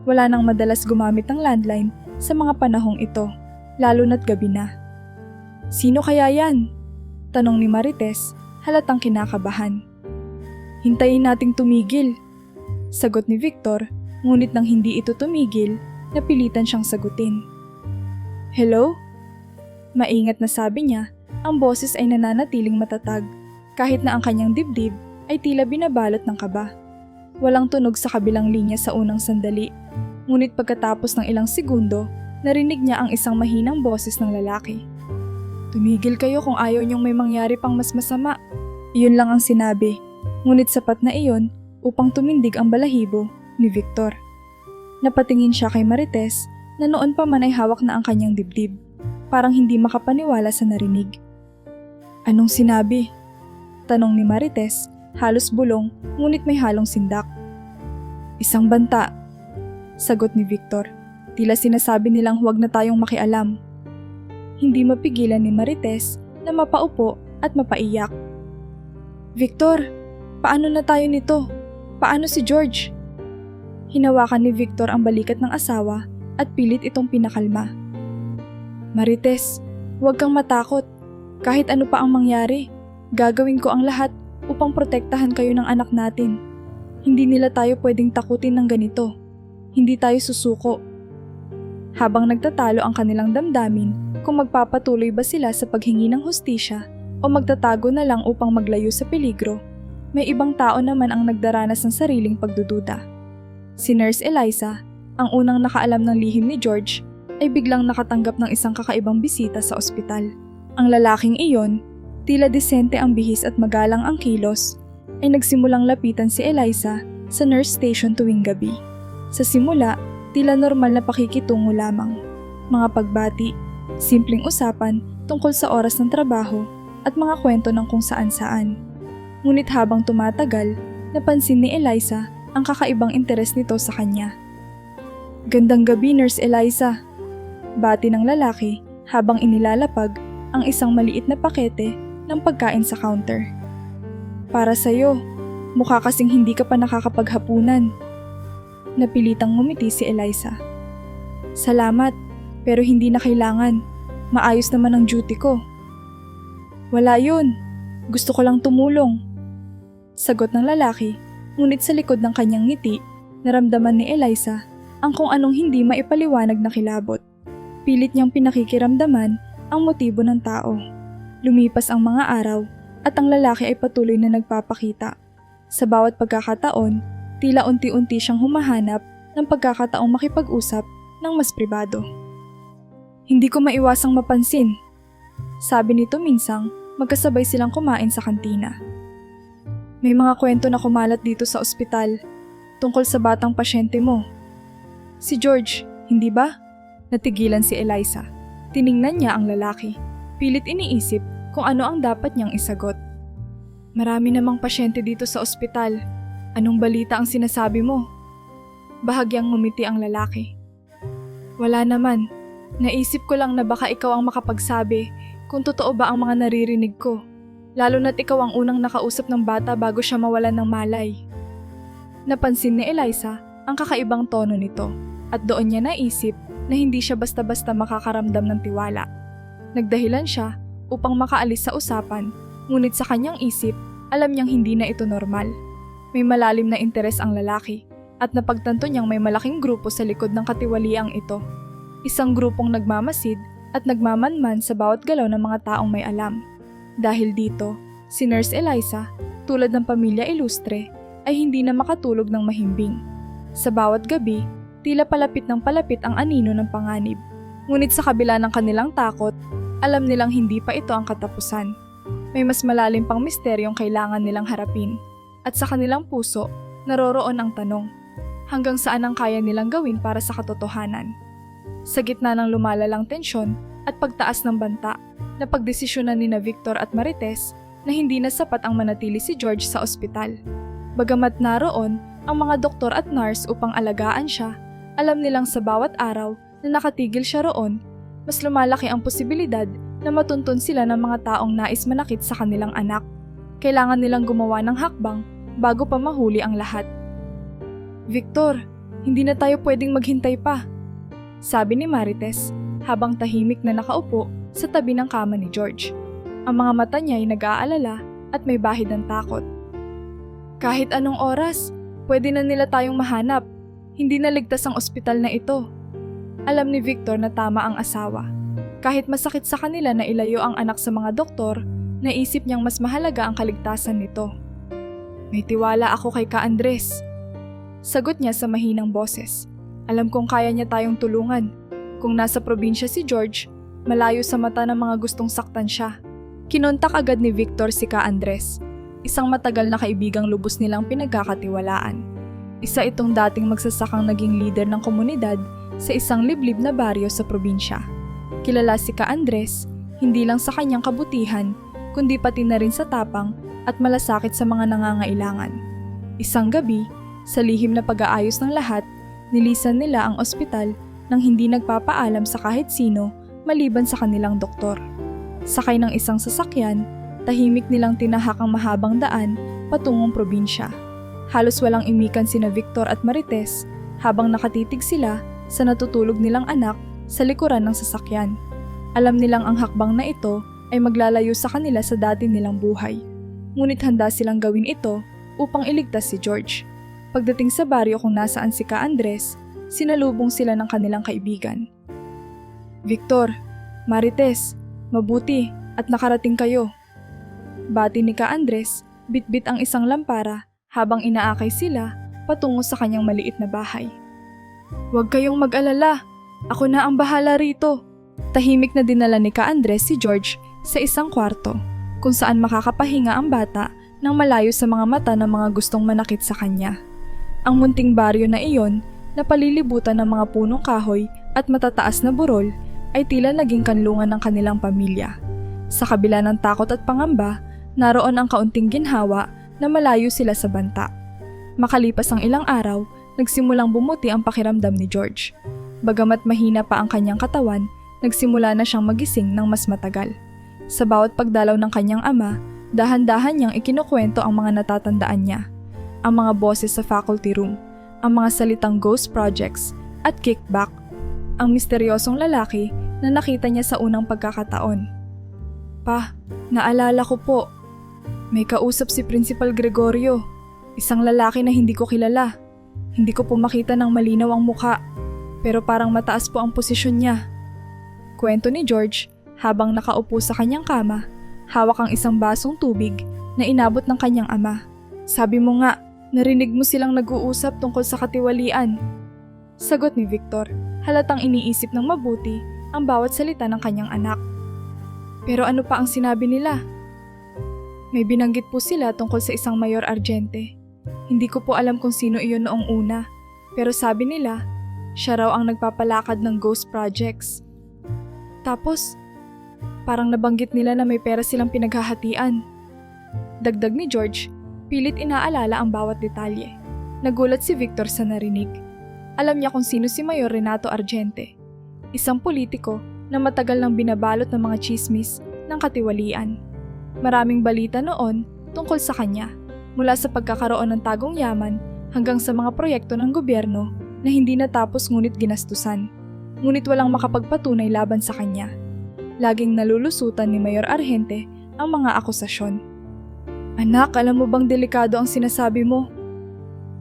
S1: Wala nang madalas gumamit ng landline sa mga panahong ito, lalo na't gabi na. Sino kaya yan? Tanong ni Marites, halatang kinakabahan. Hintayin nating tumigil. Sagot ni Victor, ngunit nang hindi ito tumigil, napilitan siyang sagutin. Hello? Maingat na sabi niya, ang boses ay nananatiling matatag, kahit na ang kanyang dibdib ay tila binabalot ng kaba. Walang tunog sa kabilang linya sa unang sandali, ngunit pagkatapos ng ilang segundo, narinig niya ang isang mahinang boses ng lalaki. Tumigil kayo kung ayaw niyong may mangyari pang mas masama. Iyon lang ang sinabi, ngunit sapat na iyon upang tumindig ang balahibo ni Victor. Napatingin siya kay Marites na noon pa man ay hawak na ang kanyang dibdib, parang hindi makapaniwala sa narinig. Anong sinabi? Tanong ni Marites, halos bulong ngunit may halong sindak. Isang banta. Sagot ni Victor, tila sinasabi nilang huwag na tayong makialam. Hindi mapigilan ni Marites na mapaupo at mapaiyak. Victor, paano na tayo nito? Paano si George? Hinawakan ni Victor ang balikat ng asawa at pilit itong pinakalma. Marites, huwag kang matakot. Kahit ano pa ang mangyari, gagawin ko ang lahat upang protektahan kayo ng anak natin. Hindi nila tayo pwedeng takutin ng ganito. Hindi tayo susuko. Habang nagtatalo ang kanilang damdamin kung magpapatuloy ba sila sa paghingi ng hustisya o magtatago na lang upang maglayo sa peligro, may ibang tao naman ang nagdaranas ng sariling pagdududa. Si Nurse Eliza, ang unang nakaalam ng lihim ni George, ay biglang nakatanggap ng isang kakaibang bisita sa ospital. Ang lalaking iyon, tila disente ang bihis at magalang ang kilos, ay nagsimulang lapitan si Eliza sa nurse station tuwing gabi. Sa simula, tila normal na pakikitungo lamang. Mga pagbati, simpleng usapan tungkol sa oras ng trabaho at mga kwento ng kung saan-saan. Ngunit habang tumatagal, napansin ni Eliza ang kakaibang interes nito sa kanya. Gandang gabi, Nurse Eliza. Bati ng lalaki habang inilalapag ang isang maliit na pakete ng pagkain sa counter. Para sa'yo, mukha kasing hindi ka pa nakakapaghapunan. Napilitang ngumiti si Eliza. Salamat, pero hindi na kailangan. Maayos naman ang duty ko. Wala yun. Gusto ko lang tumulong. Sagot ng lalaki, ngunit sa likod ng kanyang ngiti, naramdaman ni Eliza ang kung anong hindi maipaliwanag na kilabot. Pilit niyang pinakikiramdaman ang motibo ng tao. Lumipas ang mga araw at ang lalaki ay patuloy na nagpapakita. Sa bawat pagkakataon, tila unti-unti siyang humahanap ng pagkakataong makipag-usap ng mas pribado. Hindi ko maiwasang mapansin. Sabi nito minsang magkasabay silang kumain sa kantina. May mga kwento na kumalat dito sa ospital tungkol sa batang pasyente mo. Si George, hindi ba? Natigilan si Eliza. Tiningnan niya ang lalaki. Pilit iniisip kung ano ang dapat niyang isagot. Marami namang pasyente dito sa ospital. Anong balita ang sinasabi mo? Bahagyang ngumiti ang lalaki. Wala naman. Naisip ko lang na baka ikaw ang makapagsabi kung totoo ba ang mga naririnig ko. Lalo na't ikaw ang unang nakausap ng bata bago siya mawalan ng malay. Napansin ni Eliza ang kakaibang tono nito at doon niya naisip na hindi siya basta-basta makakaramdam ng tiwala. Nagdahilan siya upang makaalis sa usapan, ngunit sa kanyang isip, alam niyang hindi na ito normal. May malalim na interes ang lalaki at napagtanto niyang may malaking grupo sa likod ng katiwaliang ito. Isang grupong nagmamasid at nagmamanman sa bawat galaw ng mga taong may alam. Dahil dito, si Nurse Eliza, tulad ng pamilya ilustre, ay hindi na makatulog ng mahimbing. Sa bawat gabi, tila palapit ng palapit ang anino ng panganib. Ngunit sa kabila ng kanilang takot, alam nilang hindi pa ito ang katapusan. May mas malalim pang misteryong kailangan nilang harapin. At sa kanilang puso, naroroon ang tanong, hanggang saan ang kaya nilang gawin para sa katotohanan? Sa gitna ng lumalalang tensyon at pagtaas ng banta, napagdesisyonan ni Victor at Marites na hindi na sapat ang manatili si George sa ospital. Bagamat naroon ang mga doktor at nurse upang alagaan siya, alam nilang sa bawat araw na nakatigil siya roon, mas lumalaki ang posibilidad na matuntun sila ng mga taong nais manakit sa kanilang anak. Kailangan nilang gumawa ng hakbang bago pa mahuli ang lahat. Victor, hindi na tayo pwedeng maghintay pa, sabi ni Marites habang tahimik na nakaupo sa tabi ng kama ni George. Ang mga mata niya ay nag-aalala at may bahid ng takot. Kahit anong oras, pwede na nila tayong mahanap. Hindi na ligtas ang ospital na ito. Alam ni Victor na tama ang asawa. Kahit masakit sa kanila na ilayo ang anak sa mga doktor, naisip niyang mas mahalaga ang kaligtasan nito. May tiwala ako kay Ka Andres. Sagot niya sa mahinang boses. Alam kong kaya niya tayong tulungan. Kung nasa probinsya si George, malayo sa mata ng mga gustong saktan siya. Kinontak agad ni Victor si Ka Andres, isang matagal na kaibigang lubos nilang pinagkakatiwalaan. Isa itong dating magsasakang naging leader ng komunidad sa isang liblib na baryo sa probinsya. Kilala si Ka Andres, hindi lang sa kanyang kabutihan, kundi pati na rin sa tapang at malasakit sa mga nangangailangan. Isang gabi, sa lihim na pag-aayos ng lahat, nilisan nila ang ospital nang hindi nagpapaalam sa kahit sino maliban sa kanilang doktor. Sakay ng isang sasakyan, tahimik nilang tinahak ang mahabang daan patungong probinsya. Halos walang imikan sina Victor at Marites habang nakatitig sila sa natutulog nilang anak sa likuran ng sasakyan. Alam nilang ang hakbang na ito ay maglalayo sa kanila sa dati nilang buhay. Ngunit handa silang gawin ito upang iligtas si George. Pagdating sa baryo kung nasaan si Ka Andres, sinalubong sila ng kanilang kaibigan. Victor, Marites, mabuti at nakarating kayo. Bati ni Ka Andres, bitbit ang isang lampara habang inaakay sila patungo sa kanyang maliit na bahay. Huwag kayong mag-alala, ako na ang bahala rito. Tahimik na dinala ni Ka Andres si George sa isang kwarto kung saan makakapahinga ang bata nang malayo sa mga mata ng mga gustong manakit sa kanya. Ang munting baryo na iyon na palilibutan ng mga punong kahoy at matataas na burol ay tila naging kanlungan ng kanilang pamilya. Sa kabila ng takot at pangamba, naroon ang kaunting ginhawa na malayo sila sa banta. Makalipas ang ilang araw, nagsimulang bumuti ang pakiramdam ni George. Bagamat mahina pa ang kanyang katawan, nagsimula na siyang magising ng mas matagal. Sa bawat pagdalaw ng kanyang ama, dahan-dahan niyang ikinukwento ang mga natatandaan niya. Ang mga boses sa faculty room, ang mga salitang ghost projects at kickback, ang misteryosong lalaki na nakita niya sa unang pagkakataon. Pa, naalala ko po. May kausap si Principal Gregorio, isang lalaki na hindi ko kilala. Hindi ko po makita ng malinaw ang mukha, pero parang mataas po ang posisyon niya. Kwento ni George habang nakaupo sa kanyang kama, hawak ang isang basong tubig na inabot ng kanyang ama. Sabi mo nga, narinig mo silang nag-uusap tungkol sa katiwalian. Sagot ni Victor, halatang iniisip ng mabuti ang bawat salita ng kanyang anak. Pero ano pa ang sinabi nila? May binanggit po sila tungkol sa isang Mayor Argente. Hindi ko po alam kung sino iyon noong una, pero sabi nila, siya raw ang nagpapalakad ng ghost projects. Tapos, parang nabanggit nila na may pera silang pinaghahatian. Dagdag ni George, pilit inaalala ang bawat detalye. Nagulat si Victor sa narinig. Alam niya kung sino si Mayor Renato Argente, isang politiko na matagal nang binabalot ng mga chismis ng katiwalian. Maraming balita noon tungkol sa kanya, mula sa pagkakaroon ng tagong yaman hanggang sa mga proyekto ng gobyerno na hindi natapos ngunit ginastusan, ngunit walang makapagpatunay laban sa kanya. Laging nalulusutan ni Mayor Argente ang mga akusasyon. Anak, alam mo bang delikado ang sinasabi mo?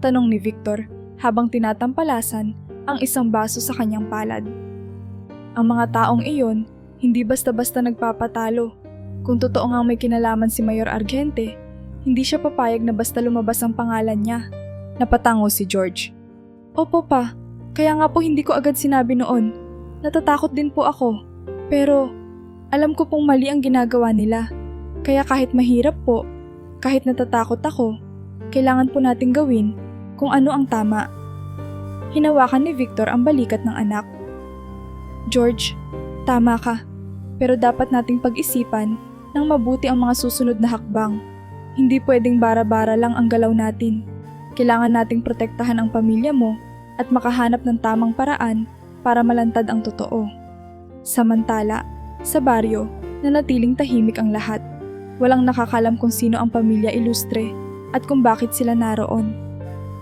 S1: Tanong ni Victor habang tinatampalasan ang isang baso sa kanyang palad. Ang mga taong iyon, hindi basta-basta nagpapatalo. Kung totoo nga may kinalaman si Mayor Argente, hindi siya papayag na basta lumabas ang pangalan niya. Napatango si George. Opo pa, kaya nga po hindi ko agad sinabi noon. Natatakot din po ako. Pero, alam ko pong mali ang ginagawa nila. Kaya kahit mahirap po, kahit natatakot ako, Kailangan po nating gawin kung ano ang tama. Hinawakan ni Victor ang balikat ng anak. George, tama ka. Pero dapat nating pag-isipan ng mabuti ang mga susunod na hakbang. Hindi pwedeng bara-bara lang ang galaw natin. Kailangan nating protektahan ang pamilya mo at makahanap ng tamang paraan para malantad ang totoo. Samantala, sa baryo, nanatiling tahimik ang lahat. Walang nakakalam kung sino ang pamilya Ilustre at kung bakit sila naroon.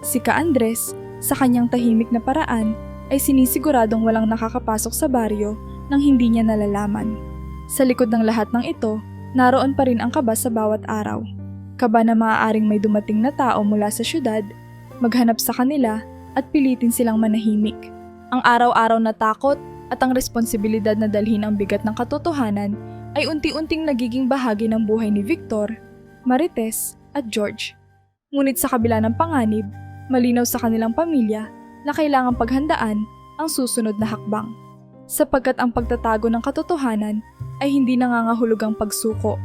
S1: Si Ka Andres, sa kanyang tahimik na paraan, ay sinisiguradong walang nakakapasok sa baryo nang hindi niya nalalaman. Sa likod ng lahat ng ito, naroon pa rin ang kaba sa bawat araw. Kaba na maaaring may dumating na tao mula sa syudad, maghanap sa kanila at pilitin silang manahimik. Ang araw-araw na takot at ang responsibilidad na dalhin ang bigat ng katotohanan ay unti-unting nagiging bahagi ng buhay ni Victor, Marites at George. Ngunit sa kabila ng panganib, malinaw sa kanilang pamilya na kailangang paghandaan ang susunod na hakbang. Sapagkat ang pagtatago ng katotohanan ay hindi nangangahulugang pagsuko.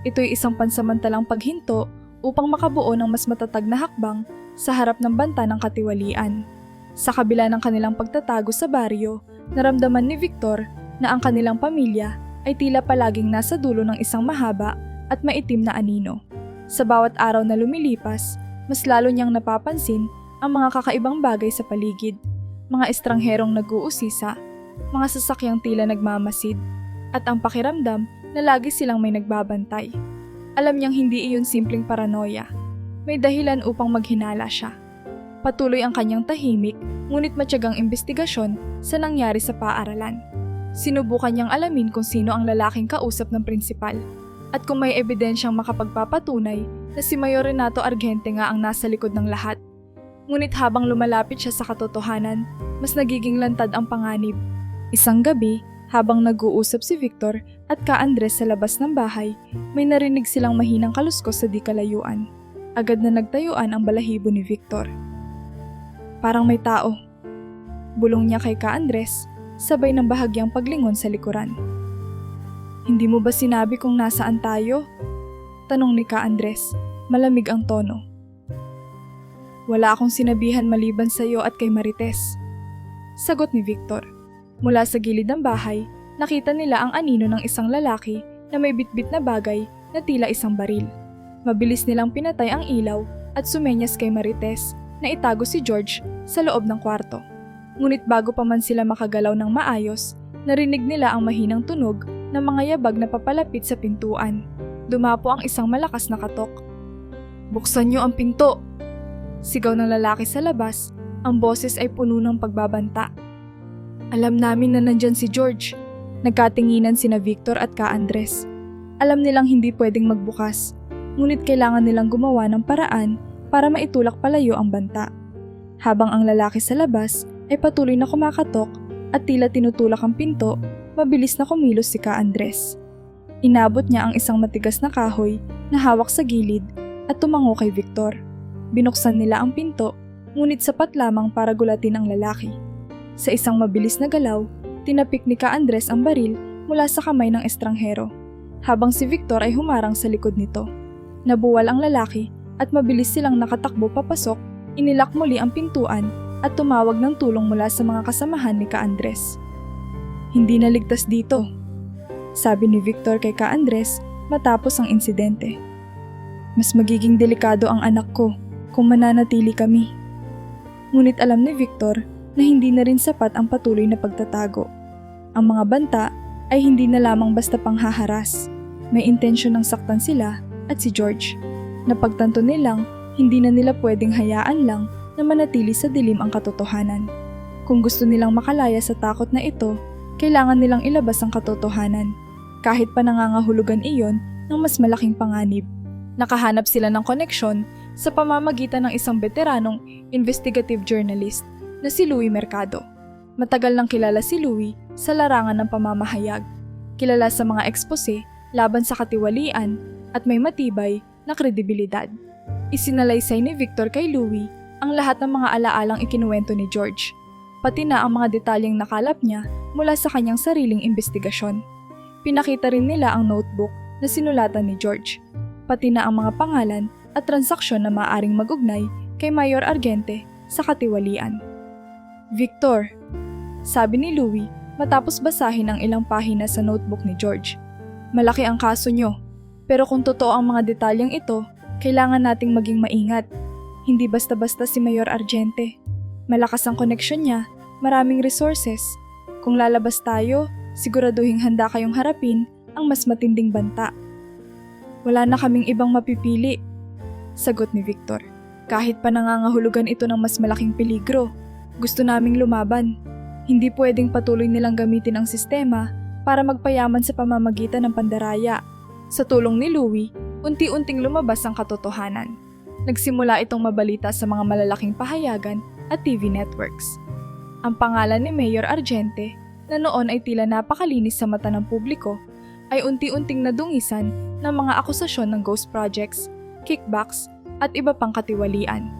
S1: Ito'y isang pansamantalang paghinto upang makabuo ng mas matatag na hakbang sa harap ng banta ng katiwalian. Sa kabila ng kanilang pagtatago sa baryo, naramdaman ni Victor na ang kanilang pamilya ay tila palaging nasa dulo ng isang mahaba at maitim na anino. Sa bawat araw na lumilipas, mas lalo niyang napapansin ang mga kakaibang bagay sa paligid, mga estrangherong nag-uusisa, mga sasakyang tila nagmamasid, at ang pakiramdam na lagi silang may nagbabantay. Alam niyang hindi iyon simpleng paranoia. May dahilan upang maghinala siya. Patuloy ang kanyang tahimik, ngunit matyagang investigasyon sa nangyari sa paaralan. Sinubukan niyang alamin kung sino ang lalaking kausap ng prinsipal at kung may ebidensyang makapagpapatunay na si Mayor Renato Argente nga ang nasa likod ng lahat. Ngunit habang lumalapit siya sa katotohanan, mas nagiging lantad ang panganib. Isang gabi, habang nag-uusap si Victor at Ka Andres sa labas ng bahay, may narinig silang mahinang kaluskos sa di kalayuan. Agad na nagtayuan ang balahibo ni Victor. Parang may tao. Bulong niya kay Ka Andres, sabay ng bahagyang paglingon sa likuran. Hindi mo ba sinabi kung nasaan tayo? Tanong ni Ka Andres, malamig ang tono. Wala akong sinabihan maliban sa iyo at kay Marites. Sagot ni Victor. Mula sa gilid ng bahay, nakita nila ang anino ng isang lalaki na may bitbit na bagay na tila isang baril. Mabilis nilang pinatay ang ilaw at sumenyas kay Marites na itago si George sa loob ng kwarto. Ngunit bago pa man sila makagalaw ng maayos, narinig nila ang mahinang tunog ng mga yabag na papalapit sa pintuan. Dumapo ang isang malakas na katok. Buksan niyo ang pinto! Sigaw ng lalaki sa labas, ang boses ay puno ng pagbabanta. Alam namin na nandyan si George. Nagkatinginan sina Victor at Ka Andres. Alam nilang hindi pwedeng magbukas, ngunit kailangan nilang gumawa ng paraan para maitulak palayo ang banta. Habang ang lalaki sa labas ay patuloy na kumakatok at tila tinutulak ang pinto, mabilis na kumilos si Ka Andres. Inabot niya ang isang matigas na kahoy na hawak sa gilid at tumango kay Victor. Binuksan nila ang pinto, ngunit sapat lamang para gulatin ang lalaki. Sa isang mabilis na galaw, tinapik ni Ka Andres ang baril mula sa kamay ng estranghero, habang si Victor ay humarang sa likod nito. Nabuwal ang lalaki at mabilis silang nakatakbo papasok, inilak muli ang pintuan at tumawag ng tulong mula sa mga kasamahan ni Ka Andres. Hindi na ligtas dito, sabi ni Victor kay Ka Andres matapos ang insidente. Mas magiging delikado ang anak ko kung mananatili kami. Ngunit alam ni Victor na hindi na rin sapat ang patuloy na pagtatago. Ang mga banta ay hindi na lamang basta panghaharas. May intensyon ng saktan sila at si George. Napagtanto nilang hindi na nila pwedeng hayaan lang na manatili sa dilim ang katotohanan. Kung gusto nilang makalaya sa takot na ito, kailangan nilang ilabas ang katotohanan. Kahit pa nangangahulugan iyon ng mas malaking panganib. Nakahanap sila ng koneksyon sa pamamagitan ng isang veteranong investigative journalist na si Louie Mercado. Matagal nang kilala si Louie sa larangan ng pamamahayag. Kilala sa mga ekspose laban sa katiwalian at may matibay na kredibilidad. Isinalaysay ni Victor kay Louie ang lahat ng mga alaalang ikinuwento ni George, pati na ang mga detalyeng nakalap niya mula sa kanyang sariling investigasyon. Pinakita rin nila ang notebook na sinulatan ni George, pati na ang mga pangalan at transaksyon na maaaring magugnay kay Mayor Argente sa katiwalian. Victor, sabi ni Louie matapos basahin ang ilang pahina sa notebook ni George. Malaki ang kaso nyo, pero kung totoo ang mga detalyeng ito, kailangan nating maging maingat. Hindi basta-basta si Mayor Argente. Malakas ang koneksyon niya, maraming resources. Kung lalabas tayo, siguraduhing handa kayong harapin ang mas matinding banta. Wala na kaming ibang mapipili, sagot ni Victor. Kahit pa nangangahulugan ito ng mas malaking peligro, gusto naming lumaban. Hindi pwedeng patuloy nilang gamitin ang sistema para magpayaman sa pamamagitan ng pandaraya. Sa tulong ni Louie, unti-unting lumabas ang katotohanan. Nagsimula itong mabalita sa mga malalaking pahayagan at TV networks. Ang pangalan ni Mayor Argente, na noon ay tila napakalinis sa mata ng publiko, ay unti-unting nadungisan ng mga akusasyon ng ghost projects, kickbacks, at iba pang katiwalian.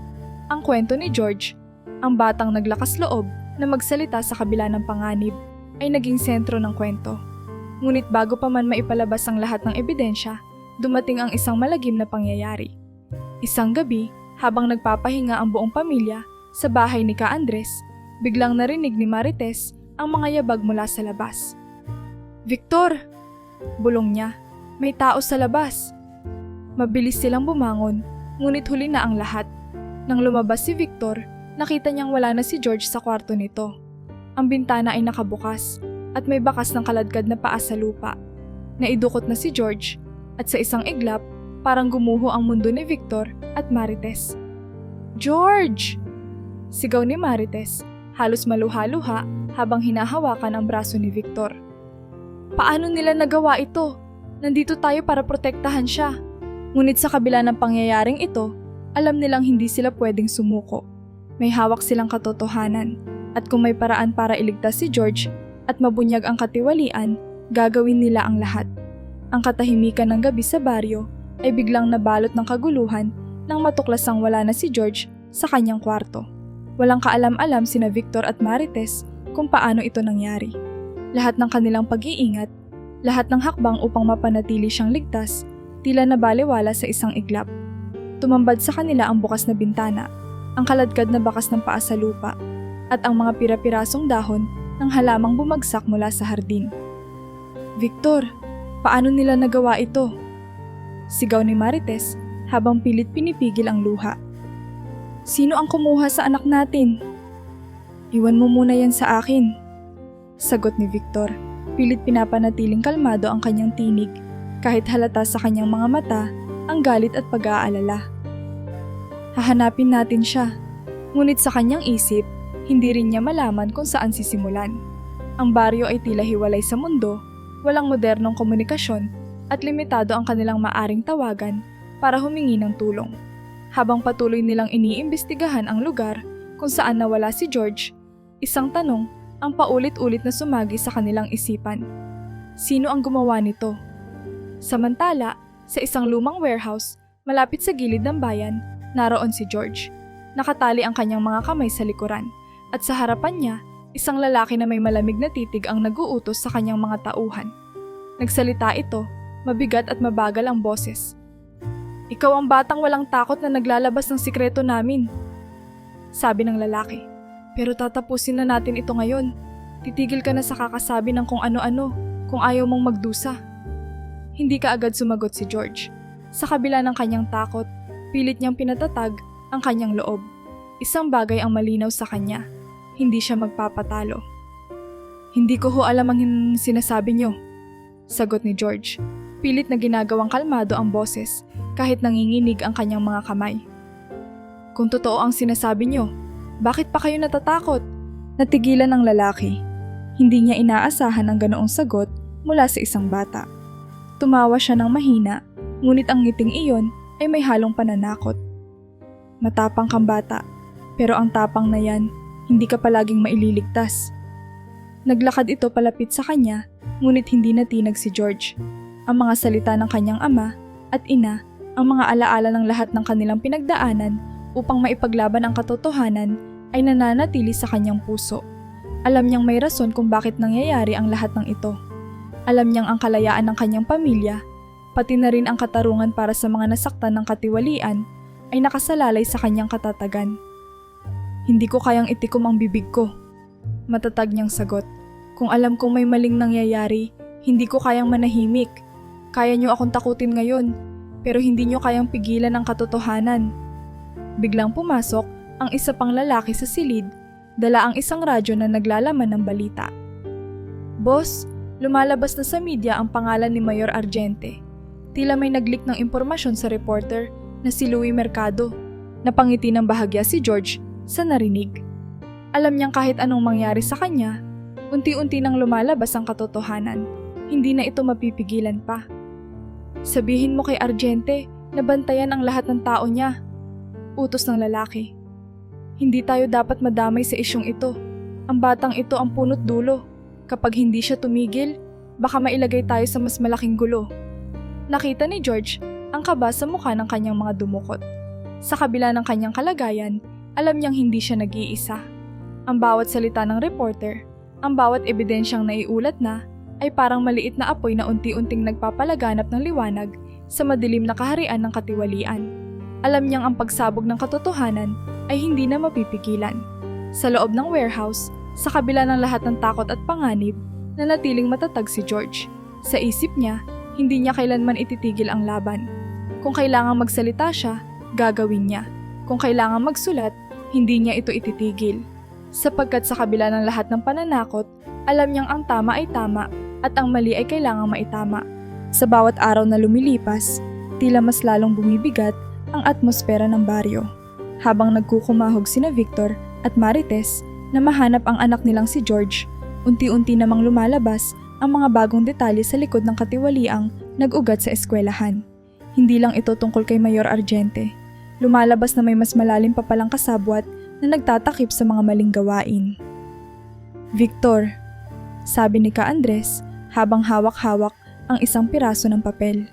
S1: Ang kwento ni George, ang batang naglakas loob na magsalita sa kabila ng panganib, ay naging sentro ng kwento. Ngunit bago pa man maipalabas ang lahat ng ebidensya, dumating ang isang malagim na pangyayari. Isang gabi, habang nagpapahinga ang buong pamilya sa bahay ni Ka Andres, biglang narinig ni Marites ang mga yabag mula sa labas. "Victor!" bulong niya, "may tao sa labas." Mabilis silang bumangon, ngunit huli na ang lahat. Nang lumabas si Victor, nakita niyang wala na si George sa kwarto nito. Ang bintana ay nakabukas at may bakas ng kaladkad na paa sa lupa. Naidukot na si George at sa isang iglap, parang gumuho ang mundo ni Victor at Marites. "George!" sigaw ni Marites, halos maluha-luha habang hinahawakan ang braso ni Victor. "Paano nila nagawa ito? Nandito tayo para protektahan siya." Ngunit sa kabila ng pangyayaring ito, alam nilang hindi sila pwedeng sumuko. May hawak silang katotohanan, at kung may paraan para iligtas si George at mabunyag ang katiwalian, gagawin nila ang lahat. Ang katahimikan ng gabi sa baryo ay biglang nabalot ng kaguluhan nang matuklasang wala na si George sa kanyang kwarto. Walang kaalam-alam sina Victor at Marites kung paano ito nangyari. Lahat ng kanilang pag-iingat, lahat ng hakbang upang mapanatili siyang ligtas, tila nabaliwala sa isang iglap. Tumambad sa kanila ang bukas na bintana, ang kaladkad na bakas ng paa sa lupa, at ang mga pira-pirasong dahon ng halamang bumagsak mula sa hardin. "Victor, paano nila nagawa ito?" sigaw ni Marites habang pilit pinipigil ang luha. "Sino ang kumuha sa anak natin?" "Iwan mo muna yan sa akin," sagot ni Victor. Pilit pinapanatiling kalmado ang kanyang tinig, kahit halata sa kanyang mga mata ang galit at pag-aalala. Hahanapin natin siya. Ngunit sa kanyang isip, hindi rin niya malaman kung saan sisimulan. Ang baryo ay tila hiwalay sa mundo, walang modernong komunikasyon at limitado ang kanilang maaring tawagan para humingi ng tulong. Habang patuloy nilang iniimbestigahan ang lugar kung saan nawala si George, isang tanong ang paulit-ulit na sumagi sa kanilang isipan. Sino ang gumawa nito? Samantala, sa isang lumang warehouse, malapit sa gilid ng bayan, naroon si George. Nakatali ang kanyang mga kamay sa likuran, at sa harapan niya, isang lalaki na may malamig na titig ang nag-uutos sa kanyang mga tauhan. Nagsalita ito, mabigat at mabagal ang boses. "Ikaw ang batang walang takot na naglalabas ng sikreto namin," sabi ng lalaki. "Pero tatapusin na natin ito ngayon. Titigil ka na sa kakasabi ng kung ano-ano kung ayaw mong magdusa." Hindi ka agad sumagot si George. Sa kabila ng kanyang takot, pilit niyang pinatatag ang kanyang loob. Isang bagay ang malinaw sa kanya. Hindi siya magpapatalo. "Hindi ko ho alam ang sinasabi niyo," sagot ni George. Pilit na ginagawang kalmado ang boses kahit nanginginig ang kanyang mga kamay. "Kung totoo ang sinasabi niyo, bakit pa kayo natatakot?" Natigilan ang lalaki. Hindi niya inaasahan ang ganoong sagot mula sa isang bata. Tumawa siya ng mahina, ngunit ang ngiting iyon ay may halong pananakot. "Matapang kang bata, pero ang tapang na yan, hindi ka palaging maililigtas." Naglakad ito palapit sa kanya, ngunit hindi natinag si George. Ang mga salita ng kanyang ama at ina, ang mga alaala ng lahat ng kanilang pinagdaanan upang maipaglaban ang katotohanan ay nananatili sa kanyang puso. Alam niyang may rason kung bakit nangyayari ang lahat ng ito. Alam niyang ang kalayaan ng kanyang pamilya pati na rin ang katarungan para sa mga nasaktan ng katiwalian ay nakasalalay sa kanyang katatagan. Hindi ko kayang itikom ang bibig ko. Matatag niyang sagot. Kung alam kong may maling nangyayari, hindi ko kayang manahimik. Kaya niyo akong takutin ngayon, pero hindi niyo kayang pigilan ang katotohanan. Biglang pumasok ang isa pang lalaki sa silid, dala ang isang radyo na naglalaman ng balita. Boss, lumalabas na sa media ang pangalan ni Mayor Argente. Tila may nag-leak ng impormasyon sa reporter na si Louie Mercado. Napangiti ng bahagya si George sa narinig. Alam niyang kahit anong mangyari sa kanya, unti-unti nang lumalabas ang katotohanan. Hindi na ito mapipigilan pa. Sabihin mo kay Argente na bantayan ang lahat ng tao niya. Utos ng lalaki. Hindi tayo dapat madamay sa isyong ito. Ang batang ito ang punot dulo. Kapag hindi siya tumigil, baka mailagay tayo sa mas malaking gulo. Nakita ni George ang kaba sa mukha ng kanyang mga dumukot. Sa kabila ng kanyang kalagayan, alam niyang hindi siya nag-iisa. Ang bawat salita ng reporter, ang bawat ebidensyang naiulat na, ay parang maliit na apoy na unti-unting nagpapalaganap ng liwanag sa madilim na kaharian ng katiwalian. Alam niyang ang pagsabog ng katotohanan ay hindi na mapipigilan. Sa loob ng warehouse, sa kabila ng lahat ng takot at panganib, nanatiling matatag si George. Sa isip niya, hindi niya kailanman ititigil ang laban. Kung kailangang magsalita siya, gagawin niya. Kung kailangang magsulat, hindi niya ito ititigil. Sapagkat sa kabila ng lahat ng pananakot, alam niyang ang tama ay tama at ang mali ay kailangang maitama. Sa bawat araw na lumilipas, tila mas lalong bumibigat ang atmosfera ng baryo. Habang nagkukumahog sina Victor at Marites na mahanap ang anak nilang si George, unti-unti namang lumalabas ang mga bagong detalye sa likod ng katiwaliang nag-ugat sa eskwelahan. Hindi lang ito tungkol kay Mayor Argente. Lumalabas na may mas malalim pa palang kasabwat na nagtatakip sa mga maling gawain. Victor, sabi ni Ka Andres habang hawak-hawak ang isang piraso ng papel.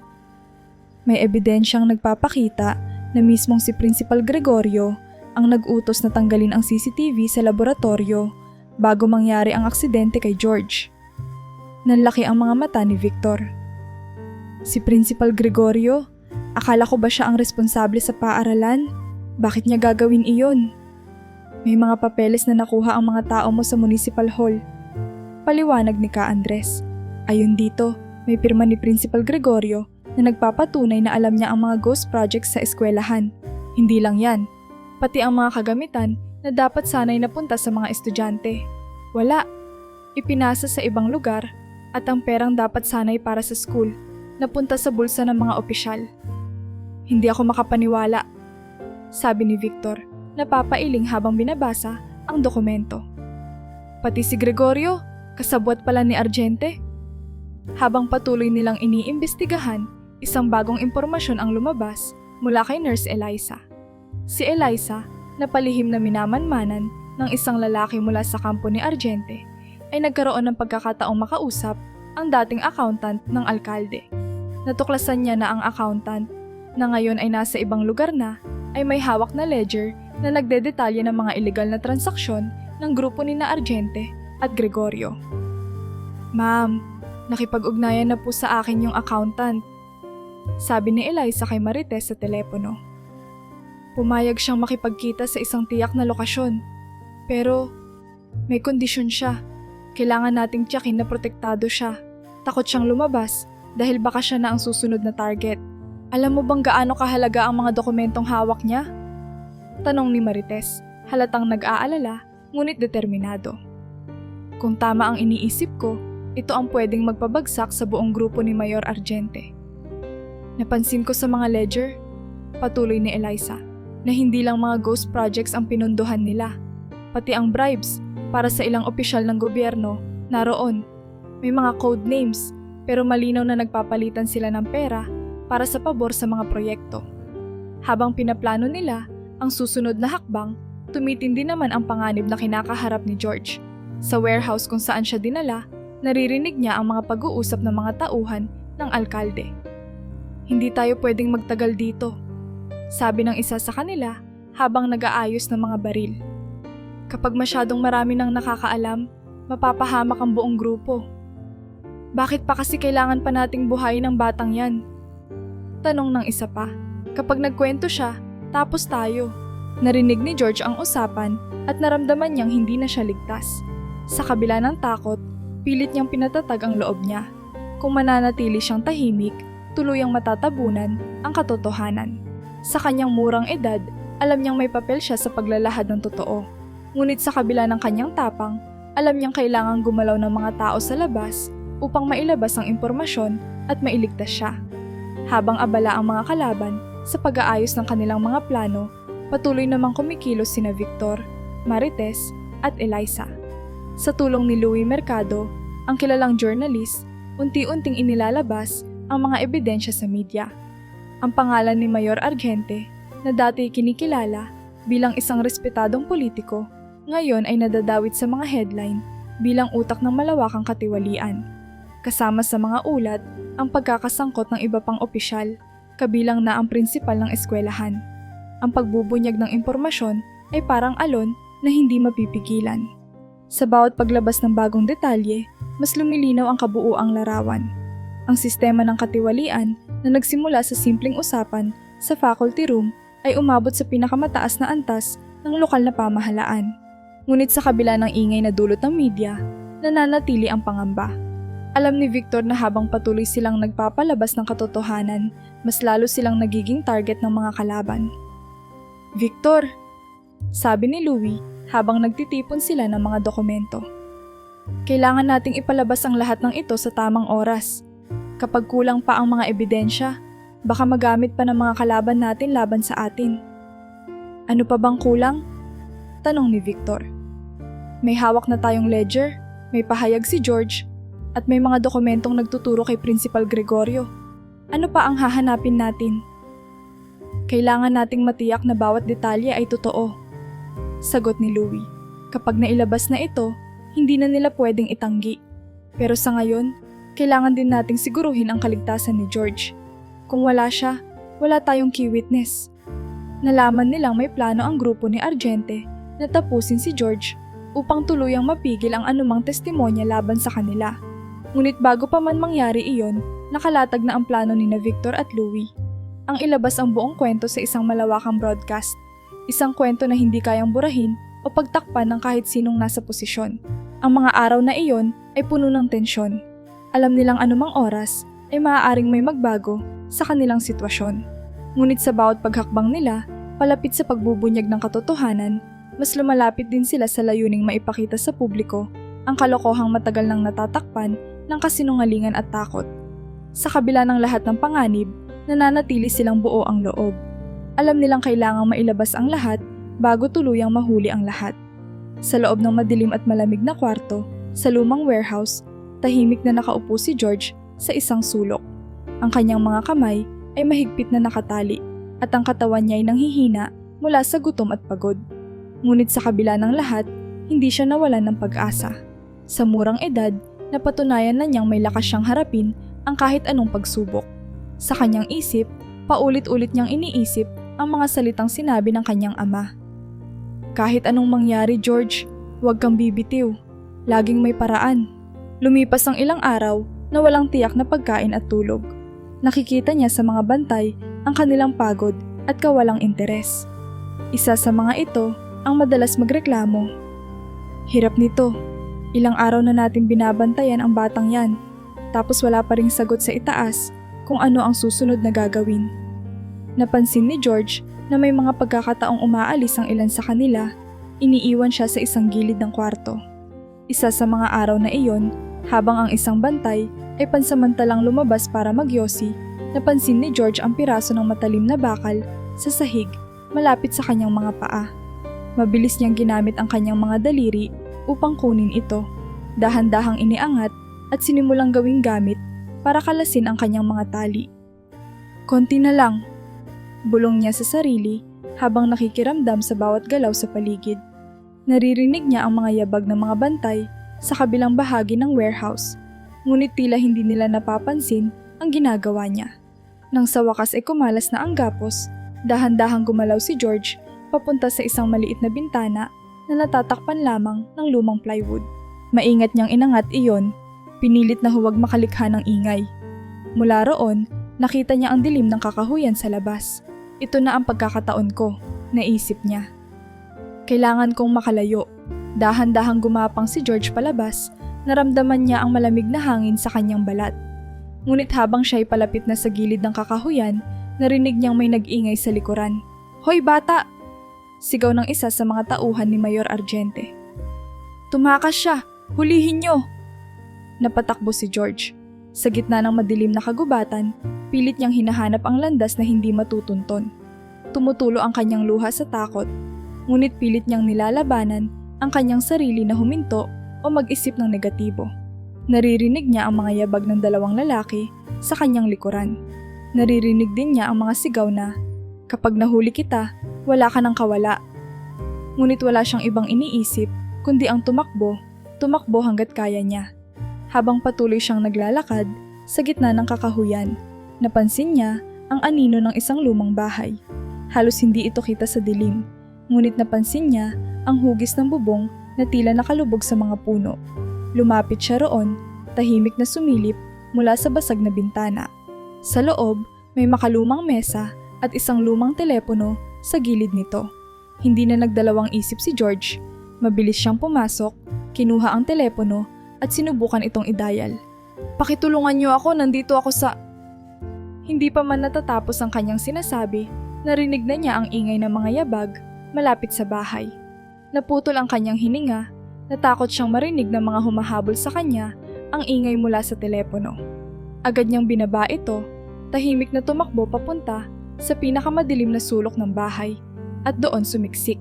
S1: May ebidensyang nagpapakita na mismong si Principal Gregorio ang nag-utos na tanggalin ang CCTV sa laboratorio bago mangyari ang aksidente kay George. Nanlaki ang mga mata ni Victor. Si Principal Gregorio? Akala ko ba siya ang responsable sa paaralan? Bakit niya gagawin iyon? May mga papeles na nakuha ang mga tao mo sa Municipal Hall. Paliwanag ni Ka Andres. Ayon dito, may pirma ni Principal Gregorio na nagpapatunay na alam niya ang mga ghost projects sa eskwelahan. Hindi lang yan, pati ang mga kagamitan na dapat sanay napunta sa mga estudyante. Wala. Ipinasa sa ibang lugar at ang perang dapat sanay para sa school napunta sa bulsa ng mga opisyal. Hindi ako makapaniwala, sabi ni Victor, napapailing habang binabasa ang dokumento. Pati si Gregorio, kasabwat pala ni Argente. Habang patuloy nilang iniimbestigahan, isang bagong impormasyon ang lumabas mula kay Nurse Eliza. Si Eliza, na palihim na minamanmanan ng isang lalaki mula sa kampo ni Argente, ay nagkaroon ng pagkakataong makausap ang dating accountant ng alkalde. Natuklasan niya na ang accountant, na ngayon ay nasa ibang lugar na, ay may hawak na ledger na nagdedetalye ng mga illegal na transaksyon ng grupo ni na Argente at Gregorio. Ma'am, nakipag-ugnayan na po sa akin yung accountant, sabi ni Eliza kay Marites sa telepono. Pumayag siyang makipagkita sa isang tiyak na lokasyon. Pero may kondisyon siya. Kailangan nating tiyakin na protektado siya. Takot siyang lumabas dahil baka siya na ang susunod na target. Alam mo bang gaano kahalaga ang mga dokumentong hawak niya? Tanong ni Marites, halatang nag-aalala ngunit determinado. Kung tama ang iniisip ko, ito ang pwedeng magpabagsak sa buong grupo ni Mayor Argente. Napansin ko sa mga ledger, patuloy ni Eliza, na hindi lang mga ghost projects ang pinunduhan nila, pati ang bribes para sa ilang opisyal ng gobyerno naroon. May mga code names, pero malinaw na nagpapalitan sila ng pera para sa pabor sa mga proyekto. Habang pinaplano nila ang susunod na hakbang, tumitindi naman ang panganib na kinakaharap ni George. Sa warehouse kung saan siya dinala, naririnig niya ang mga pag-uusap ng mga tauhan ng alkalde. Hindi tayo pwedeng magtagal dito, sabi ng isa sa kanila habang nag-aayos ng mga baril. Kapag masyadong marami nang nakakaalam, mapapahamak ang buong grupo. Bakit pa kasi kailangan pa nating buhayin ang batang yan? Tanong ng isa pa. Kapag nagkwento siya, tapos tayo. Narinig ni George ang usapan at naramdaman niyang hindi na siya ligtas. Sa kabila ng takot, pilit niyang pinatatag ang loob niya. Kung mananatili siyang tahimik, tuluyang matatabunan ang katotohanan. Sa kanyang murang edad, alam niyang may papel siya sa paglalahad ng totoo. Ngunit sa kabila ng kanyang tapang, alam niyang kailangang gumalaw ng mga tao sa labas upang mailabas ang impormasyon at mailigtas siya. Habang abala ang mga kalaban sa pag-aayos ng kanilang mga plano, patuloy namang kumikilos sina Victor, Marites at Eliza. Sa tulong ni Louie Mercado, ang kilalang journalist, unti-unting inilalabas ang mga ebidensya sa media. Ang pangalan ni Mayor Argente, na dati kinikilala bilang isang respetadong politiko, ngayon ay nadadawit sa mga headline bilang utak ng malawakang katiwalian. Kasama sa mga ulat ang pagkakasangkot ng iba pang opisyal, kabilang na ang prinsipal ng eskwelahan. Ang pagbubunyag ng impormasyon ay parang alon na hindi mapipigilan. Sa bawat paglabas ng bagong detalye, mas lumilinaw ang kabuuang larawan. Ang sistema ng katiwalian na nagsimula sa simpleng usapan sa faculty room ay umabot sa pinakamataas na antas ng lokal na pamahalaan. Ngunit sa kabila ng ingay na dulot ng media, nananatili ang pangamba. Alam ni Victor na habang patuloy silang nagpapalabas ng katotohanan, mas lalo silang nagiging target ng mga kalaban. "Victor," sabi ni Louie habang nagtitipon sila ng mga dokumento. "Kailangan nating ipalabas ang lahat ng ito sa tamang oras. Kapag kulang pa ang mga ebidensya, baka magamit pa ng mga kalaban natin laban sa atin." "Ano pa bang kulang?" tanong ni Victor. "May hawak na tayong ledger, may pahayag si George, at may mga dokumentong nagtuturo kay Principal Gregorio. Ano pa ang hahanapin natin?" "Kailangan nating matiyak na bawat detalye ay totoo," sagot ni Louie. "Kapag nailabas na ito, hindi na nila pwedeng itanggi. Pero sa ngayon, kailangan din nating siguruhin ang kaligtasan ni George. Kung wala siya, wala tayong key witness." Nalaman nilang may plano ang grupo ni Argente na tapusin si George upang tuluyang mapigil ang anumang testimonya laban sa kanila. Ngunit bago pa man mangyari iyon, nakalatag na ang plano ni Victor at Louie. Ang ilabas ang buong kwento sa isang malawakang broadcast. Isang kwento na hindi kayang burahin o pagtakpan ng kahit sinong nasa posisyon. Ang mga araw na iyon ay puno ng tensyon. Alam nilang anumang oras ay maaaring may magbago sa kanilang sitwasyon. Ngunit sa bawat paghakbang nila, palapit sa pagbubunyag ng katotohanan, mas lumalapit din sila sa layuning maipakita sa publiko ang kalokohang matagal nang natatakpan ng kasinungalingan at takot. Sa kabila ng lahat ng panganib, nananatili silang buo ang loob. Alam nilang kailangang mailabas ang lahat bago tuluyang mahuli ang lahat. Sa loob ng madilim at malamig na kwarto, sa lumang warehouse, tahimik na nakaupo si George sa isang sulok. Ang kanyang mga kamay ay mahigpit na nakatali at ang katawan niya ay nanghihina mula sa gutom at pagod. Ngunit sa kabila ng lahat, hindi siya nawalan ng pag-asa. Sa murang edad, napatunayan na niyang may lakas siyang harapin ang kahit anong pagsubok. Sa kanyang isip, paulit-ulit niyang iniisip ang mga salitang sinabi ng kanyang ama. "Kahit anong mangyari, George, huwag kang bibitiw. Laging may paraan." Lumipas ang ilang araw na walang tiyak na pagkain at tulog. Nakikita niya sa mga bantay ang kanilang pagod at kawalang interes. Isa sa mga ito ang madalas magreklamo. "Hirap nito. Ilang araw na natin binabantayan ang batang yan, tapos wala pa ring sagot sa itaas kung ano ang susunod na gagawin." Napansin ni George na may mga pagkakataong umaalis ang ilan sa kanila, iniiwan siya sa isang gilid ng kwarto. Isa sa mga araw na iyon, habang ang isang bantay ay pansamantalang lumabas para magyosi, napansin ni George ang piraso ng matalim na bakal sa sahig malapit sa kanyang mga paa. Mabilis niyang ginamit ang kanyang mga daliri upang kunin ito. Dahan-dahang iniangat at sinimulang gawing gamit para kalasin ang kanyang mga tali. "Konti na lang," bulong niya sa sarili habang nakikiramdam sa bawat galaw sa paligid. Naririnig niya ang mga yabag ng mga bantay sa kabilang bahagi ng warehouse, ngunit tila hindi nila napapansin ang ginagawa niya. Nang sa wakas ay kumalas na ang gapos, dahan-dahang gumalaw si George papunta sa isang maliit na bintana na natatakpan lamang ng lumang plywood. Maingat niyang inangat iyon, pinilit na huwag makalikha ng ingay. Mula roon, Nakita niya ang dilim ng kakahuyan sa labas. Ito na ang pagkakataon ko, naisip niya. Kailangan kong makalayo. Dahan-dahang gumapang si George palabas, naramdaman niya ang malamig na hangin sa kanyang balat. Ngunit habang siya'y palapit na sa gilid ng kakahuyan, narinig niyang may nag-ingay sa likuran. "Hoy bata!" Sigaw ng isa sa mga tauhan ni Mayor Argente. "Tumakas siya! Hulihin niyo!" Napatakbo si George. Sa gitna ng madilim na kagubatan, pilit niyang hinahanap ang landas na hindi matutunton. Tumutulo ang kanyang luha sa takot, ngunit pilit niyang nilalabanan ang kanyang sarili na huminto o mag-isip ng negatibo. Naririnig niya ang mga yabag ng dalawang lalaki sa kanyang likuran. Naririnig din niya ang mga sigaw na, "Kapag nahuli kita, wala ka nang kawala." Ngunit wala siyang ibang iniisip kundi ang tumakbo hanggat kaya niya. Habang patuloy siyang naglalakad sa gitna ng kakahuyan, napansin niya ang anino ng isang lumang bahay. Halos hindi ito kita sa dilim, ngunit napansin niya ang hugis ng bubong na tila nakalubog sa mga puno. Lumapit siya roon, tahimik na sumilip mula sa basag na bintana. Sa loob, may makalumang mesa at isang lumang telepono sa gilid nito. Hindi na nagdalawang isip si George. Mabilis siyang pumasok, kinuha ang telepono at sinubukan itong i-dial. "Pakitulungan niyo ako, nandito ako sa..." Hindi pa man natatapos ang kanyang sinasabi, narinig na niya ang ingay ng mga yabag malapit sa bahay. Naputol ang kanyang hininga, natakot siyang marinig ng mga humahabol sa kanya ang ingay mula sa telepono. Agad niyang binaba ito, tahimik na tumakbo papunta sa pinakamadilim na sulok ng bahay at doon sumiksik.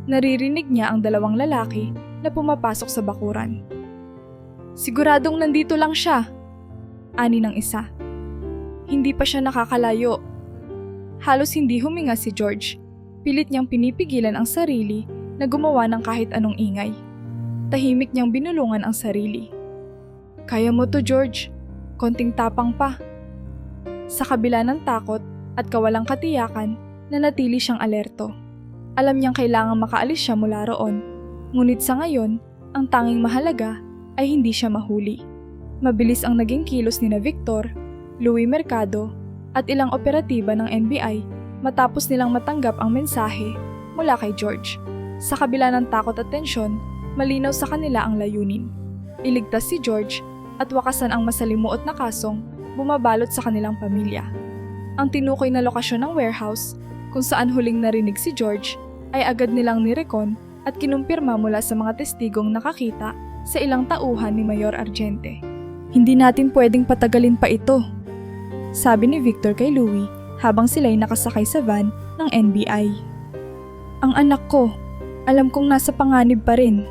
S1: Naririnig niya ang dalawang lalaki na pumapasok sa bakuran. "Siguradong nandito lang siya," ani ng isa. Hindi pa siya nakakalayo. Halos hindi huminga si George. Pilit niyang pinipigilan ang sarili na gumawa ng kahit anong ingay. Tahimik niyang binulungan ang sarili. "Kaya mo to, George. Konting tapang pa." Sa kabila ng takot at kawalang katiyakan, nanatili siyang alerto. Alam niyang kailangang makaalis siya mula roon. Ngunit sa ngayon, ang tanging mahalaga ay hindi siya mahuli. Mabilis ang naging kilos ni Victor, Louie Mercado at ilang operatiba ng NBI matapos nilang matanggap ang mensahe mula kay George. Sa kabila ng takot at tensyon, malinaw sa kanila ang layunin. Iligtas si George at wakasan ang masalimuot na kasong bumabalot sa kanilang pamilya. Ang tinukoy na lokasyon ng warehouse kung saan huling narinig si George ay agad nilang nirekon at kinumpirma mula sa mga testigong nakakita sa ilang tauhan ni Mayor Argente. "Hindi natin pwedeng patagalin pa ito," sabi ni Victor kay Louie habang sila'y nakasakay sa van ng NBI. "Ang anak ko, alam kong nasa panganib pa rin."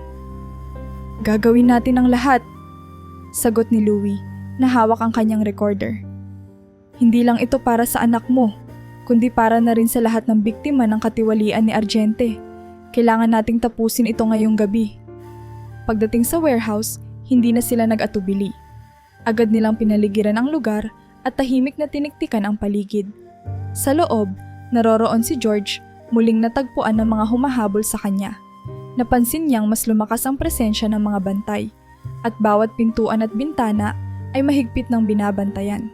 S1: "Gagawin natin ang lahat," sagot ni Louie na hawak ang kanyang recorder. "Hindi lang ito para sa anak mo, kundi para na rin sa lahat ng biktima ng katiwalian ni Argente. Kailangan nating tapusin ito ngayong gabi." Pagdating sa warehouse, hindi na sila nag-atubili. Agad nilang pinaligiran ang lugar at tahimik na tiniktikan ang paligid. Sa loob, naroroon si George, muling natagpuan ng mga humahabol sa kanya. Napansin niyang mas lumakas ang presensya ng mga bantay at bawat pintuan at bintana ay mahigpit ng binabantayan.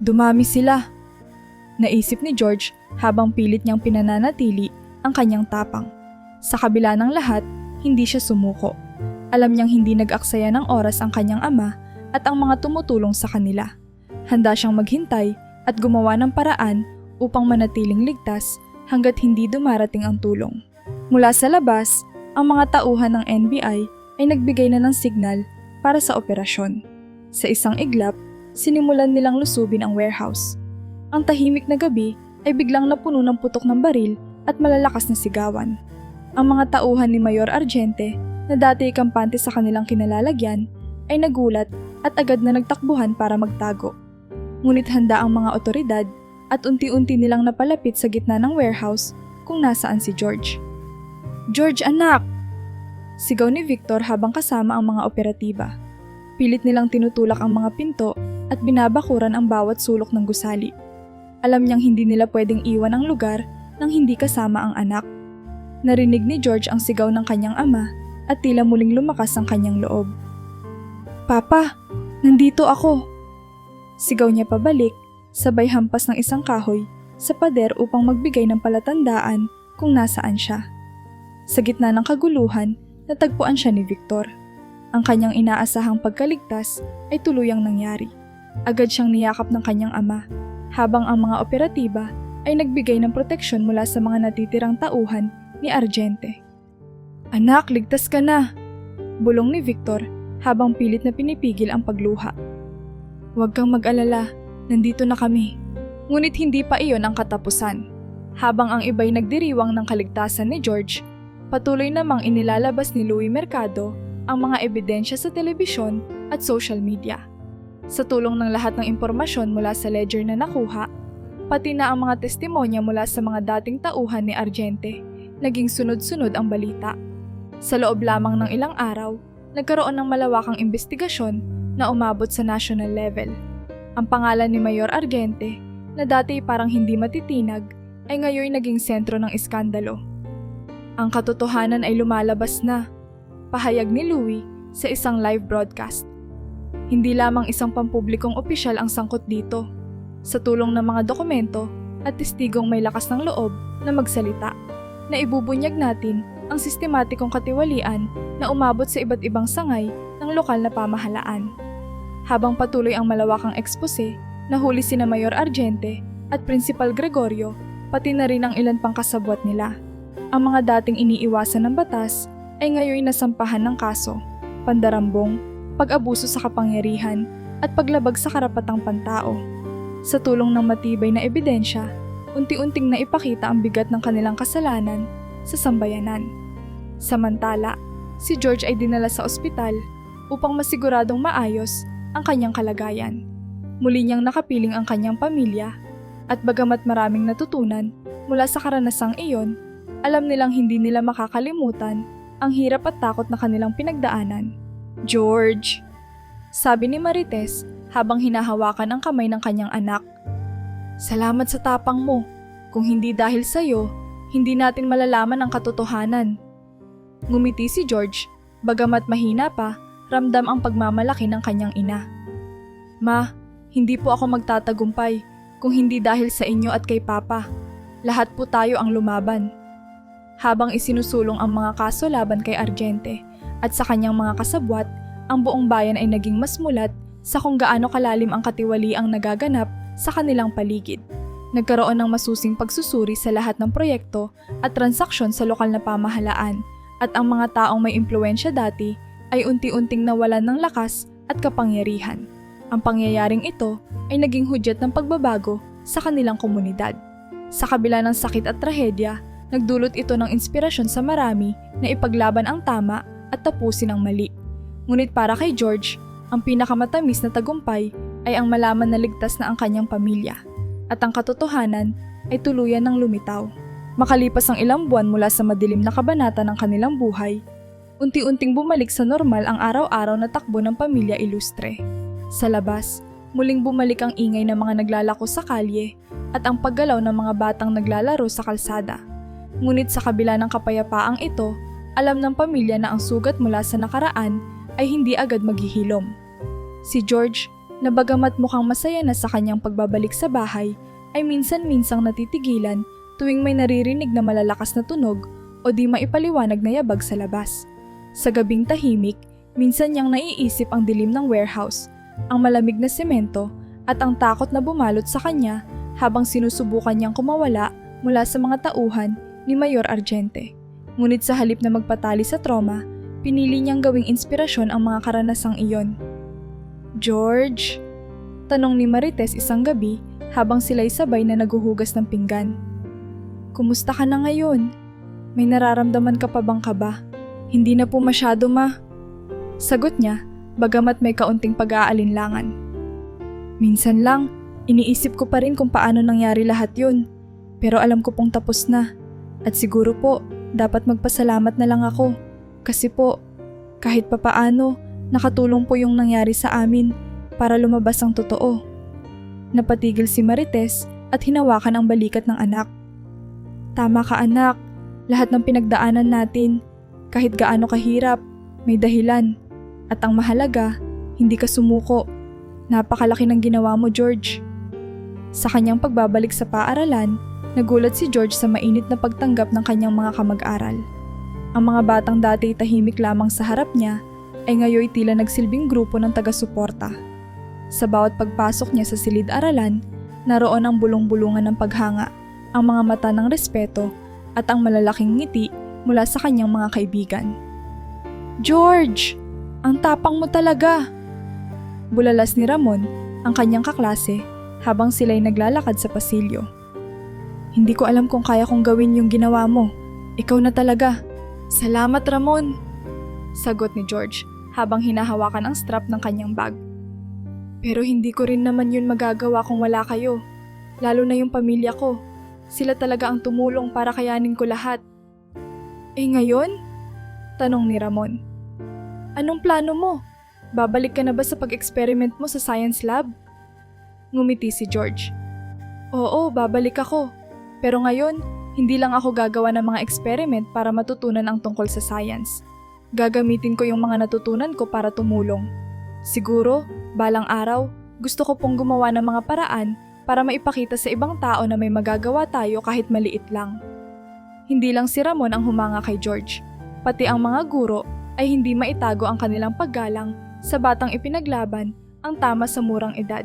S1: "Dumami sila," naisip ni George habang pilit niyang pinananatili ang kanyang tapang. Sa kabila ng lahat, hindi siya sumuko. Alam niyang hindi nag-aksaya ng oras ang kanyang ama at ang mga tumutulong sa kanila. Handa siyang maghintay at gumawa ng paraan upang manatiling ligtas hanggat hindi dumarating ang tulong. Mula sa labas, ang mga tauhan ng NBI ay nagbigay na ng signal para sa operasyon. Sa isang iglap, sinimulan nilang lusubin ang warehouse. Ang tahimik na gabi ay biglang napuno ng putok ng baril at malalakas na sigawan. Ang mga tauhan ni Mayor Argente na dati kampante sa kanilang kinalalagyan ay nagulat at agad na nagtakbuhan para magtago. Ngunit handa ang mga otoridad at unti-unti nilang napalapit sa gitna ng warehouse kung nasaan si George. "George, anak!" sigaw ni Victor habang kasama ang mga operatiba. Pilit nilang tinutulak ang mga pinto at binabakuran ang bawat sulok ng gusali. Alam niyang hindi nila pwedeng iwan ang lugar nang hindi kasama ang anak. Narinig ni George ang sigaw ng kanyang ama at tila muling lumakas ang kanyang loob. "Papa, nandito ako!" Sigaw niya pabalik sabay hampas ng isang kahoy sa pader upang magbigay ng palatandaan kung nasaan siya. Sa gitna ng kaguluhan, natagpuan siya ni Victor. Ang kanyang inaasahang pagkaligtas ay tuluyang nangyari. Agad siyang niyakap ng kanyang ama, habang ang mga operatiba ay nagbigay ng proteksyon mula sa mga natitirang tauhan ni Argente. "Anak, ligtas ka na!" bulong ni Victor habang pilit na pinipigil ang pagluha. "Huwag kang mag-alala, nandito na kami." Ngunit hindi pa iyon ang katapusan. Habang ang iba'y nagdiriwang ng kaligtasan ni George, patuloy namang inilalabas ni Louie Mercado ang mga ebidensya sa telebisyon at social media. Sa tulong ng lahat ng impormasyon mula sa ledger na nakuha, pati na ang mga testimonya mula sa mga dating tauhan ni Argente, naging sunod-sunod ang balita. Sa loob lamang ng ilang araw, nagkaroon ng malawakang investigasyon na umabot sa national level. Ang pangalan ni Mayor Argente, na dati parang hindi matitinag, ay ngayon naging sentro ng iskandalo. Ang katotohanan ay lumalabas na, pahayag ni Louie sa isang live broadcast. Hindi lamang isang pampublikong opisyal ang sangkot dito. Sa tulong ng mga dokumento at testigong may lakas ng loob na magsalita, na ibubunyag natin ang sistematikong katiwalian na umabot sa iba't ibang sangay ng lokal na pamahalaan. Habang patuloy ang malawakang ekspose, nahuli sina Mayor Argente at Principal Gregorio, pati na rin ang ilan pang kasabwat nila. Ang mga dating iniiwasan ng batas ay ngayon nasampahan ng kaso, pandarambong, pag-abuso sa kapangyarihan at paglabag sa karapatang pantao. Sa tulong ng matibay na ebidensya, unti-unting naipakita ang bigat ng kanilang kasalanan sa sambayanan. Samantala, si George ay dinala sa ospital upang masiguradong maayos ang kanyang kalagayan. Muli niyang nakapiling ang kanyang pamilya at bagamat maraming natutunan mula sa karanasang iyon, alam nilang hindi nila makakalimutan ang hirap at takot na kanilang pinagdaanan. "George," sabi ni Marites habang hinahawakan ang kamay ng kanyang anak. "Salamat sa tapang mo. Kung hindi dahil sa'yo, hindi natin malalaman ang katotohanan." Ngumiti si George, bagamat mahina pa, ramdam ang pagmamalaki ng kanyang ina. "Ma, hindi po ako magtatagumpay kung hindi dahil sa inyo at kay Papa. Lahat po tayo ang lumaban." Habang isinusulong ang mga kaso laban kay Argente at sa kanyang mga kasabwat, ang buong bayan ay naging mas mulat sa kung gaano kalalim ang katiwaliang nagaganap sa kanilang paligid. Nagkaroon ng masusing pagsusuri sa lahat ng proyekto at transaksyon sa lokal na pamahalaan, at ang mga taong may impluwensya dati ay unti-unting nawalan ng lakas at kapangyarihan. Ang pangyayaring ito ay naging hudyat ng pagbabago sa kanilang komunidad. Sa kabila ng sakit at trahedya, nagdulot ito ng inspirasyon sa marami na ipaglaban ang tama at tapusin ang mali. Ngunit para kay George, ang pinakamatamis na tagumpay ay ang malaman na ligtas na ang kanyang pamilya, at ang katotohanan ay tuluyan ng lumitaw. Makalipas ang ilang buwan mula sa madilim na kabanata ng kanilang buhay, unti-unting bumalik sa normal ang araw-araw na takbo ng pamilya Ilustre. Sa labas, muling bumalik ang ingay ng mga naglalako sa kalye at ang paggalaw ng mga batang naglalaro sa kalsada. Ngunit sa kabila ng kapayapaang ito, alam ng pamilya na ang sugat mula sa nakaraan ay hindi agad maghihilom. Si George, na bagamat mukhang masaya na sa kanyang pagbabalik sa bahay, ay minsan-minsang natitigilan tuwing may naririnig na malalakas na tunog o di maipaliwanag na yabag sa labas. Sa gabing tahimik, minsan niyang naiisip ang dilim ng warehouse, ang malamig na semento at ang takot na bumalot sa kanya habang sinusubukan niyang kumawala mula sa mga tauhan ni Mayor Argente. Ngunit sa halip na magpatali sa trauma, pinili niyang gawing inspirasyon ang mga karanasang iyon. "George?" tanong ni Marites isang gabi habang sila'y sabay na naguhugas ng pinggan. "Kumusta ka na ngayon? May nararamdaman ka pa bang kaba?" "Hindi na po masyado, Ma." Sagot niya, bagamat may kaunting pag-aalinlangan. "Minsan lang, iniisip ko pa rin kung paano nangyari lahat yun. Pero alam ko pong tapos na. At siguro po, dapat magpasalamat na lang ako. Kasi po, kahit papaano, nakatulong po yung nangyari sa amin para lumabas ang totoo." Napatigil si Marites at hinawakan ang balikat ng anak. "Tama ka, anak. Lahat ng pinagdaanan natin, kahit gaano kahirap, may dahilan. At ang mahalaga, hindi ka sumuko. Napakalaki ng ginawa mo, George." Sa kanyang pagbabalik sa paaralan, nagulat si George sa mainit na pagtanggap ng kanyang mga kamag-aral. Ang mga batang dati tahimik lamang sa harap niya ay ngayon tila nagsilbing grupo ng taga-suporta. Sa bawat pagpasok niya sa silid-aralan, naroon ang bulong-bulungan ng paghanga, ang mga mata ng respeto at ang malalaking ngiti mula sa kanyang mga kaibigan. "George! Ang tapang mo talaga!" Bulalas ni Ramon, ang kanyang kaklase, habang sila'y naglalakad sa pasilyo. "Hindi ko alam kung kaya kong gawin yung ginawa mo. Ikaw na talaga." "Salamat, Ramon," sagot ni George habang hinahawakan ang strap ng kanyang bag. "Pero hindi ko rin naman yun magagawa kung wala kayo. Lalo na yung pamilya ko. Sila talaga ang tumulong para kayanin ko lahat." "Eh ngayon?" tanong ni Ramon. "Anong plano mo? Babalik ka na ba sa pag-experiment mo sa science lab?" Ngumiti si George. "Oo, babalik ako. Pero ngayon, hindi lang ako gagawa ng mga experiment para matutunan ang tungkol sa science. Gagamitin ko yung mga natutunan ko para tumulong. Siguro, balang araw, gusto ko pong gumawa ng mga paraan para maipakita sa ibang tao na may magagawa tayo kahit maliit lang." Hindi lang si Ramon ang humanga kay George. Pati ang mga guro ay hindi maitago ang kanilang paggalang sa batang ipinaglaban ang tama sa murang edad.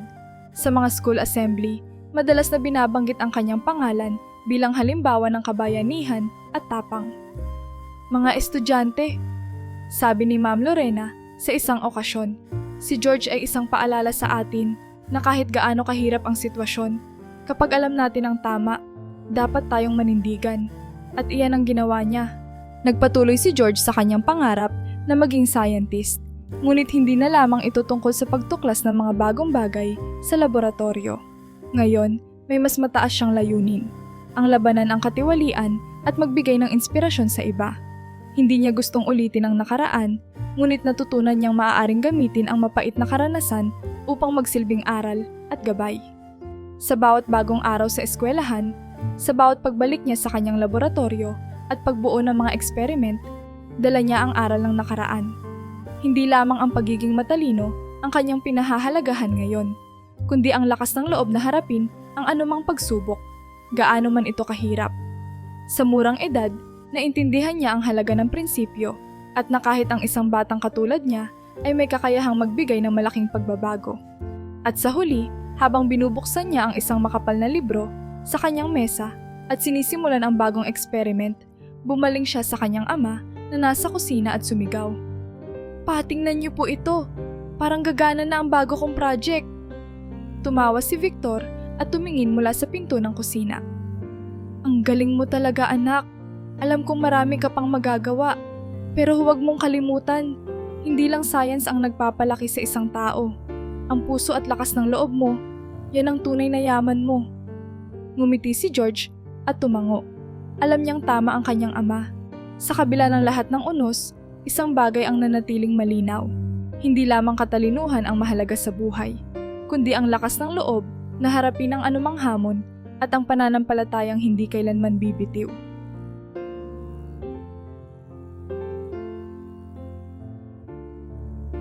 S1: Sa mga school assembly, madalas na binabanggit ang kanyang pangalan bilang halimbawa ng kabayanihan at tapang. "Mga estudyante," sabi ni Ma'am Lorena sa isang okasyon, si George ay isang paalala sa atin na kahit gaano kahirap ang sitwasyon, kapag alam natin ang tama, dapat tayong manindigan. At iyan ang ginawa niya. Nagpatuloy si George sa kanyang pangarap na maging scientist, ngunit hindi na lamang ito tungkol sa pagtuklas ng mga bagong bagay sa laboratorio. Ngayon, may mas mataas siyang layunin, ang labanan ang katiwalian at magbigay ng inspirasyon sa iba. Hindi niya gustong ulitin ang nakaraan, ngunit natutunan niyang maaaring gamitin ang mapait na karanasan upang magsilbing aral at gabay. Sa bawat bagong araw sa eskwelahan, sa bawat pagbalik niya sa kanyang laboratorio at pagbuo ng mga experiment, dala niya ang aral ng nakaraan. Hindi lamang ang pagiging matalino ang kanyang pinahahalagahan ngayon, kundi ang lakas ng loob na harapin ang anumang pagsubok, gaano man ito kahirap. Sa murang edad, naintindihan niya ang halaga ng prinsipyo at na kahit ang isang batang katulad niya ay may kakayahang magbigay ng malaking pagbabago. At sa huli, habang binubuksan niya ang isang makapal na libro sa kanyang mesa at sinisimulan ang bagong experiment, bumaling siya sa kanyang ama na nasa kusina at sumigaw. "Patingnan niyo po ito, parang gagana na ang bago kong project." Tumawa si Victor at tumingin mula sa pinto ng kusina. "Ang galing mo talaga, anak. Alam kong marami ka pang magagawa, pero huwag mong kalimutan, hindi lang science ang nagpapalaki sa isang tao. Ang puso at lakas ng loob mo, yan ang tunay na yaman mo." Ngumiti si George at tumango. Alam niyang tama ang kanyang ama. Sa kabila ng lahat ng unos, isang bagay ang nanatiling malinaw. Hindi lamang katalinuhan ang mahalaga sa buhay, kundi ang lakas ng loob na harapin ang anumang hamon at ang pananampalatayang hindi kailanman bibitiw.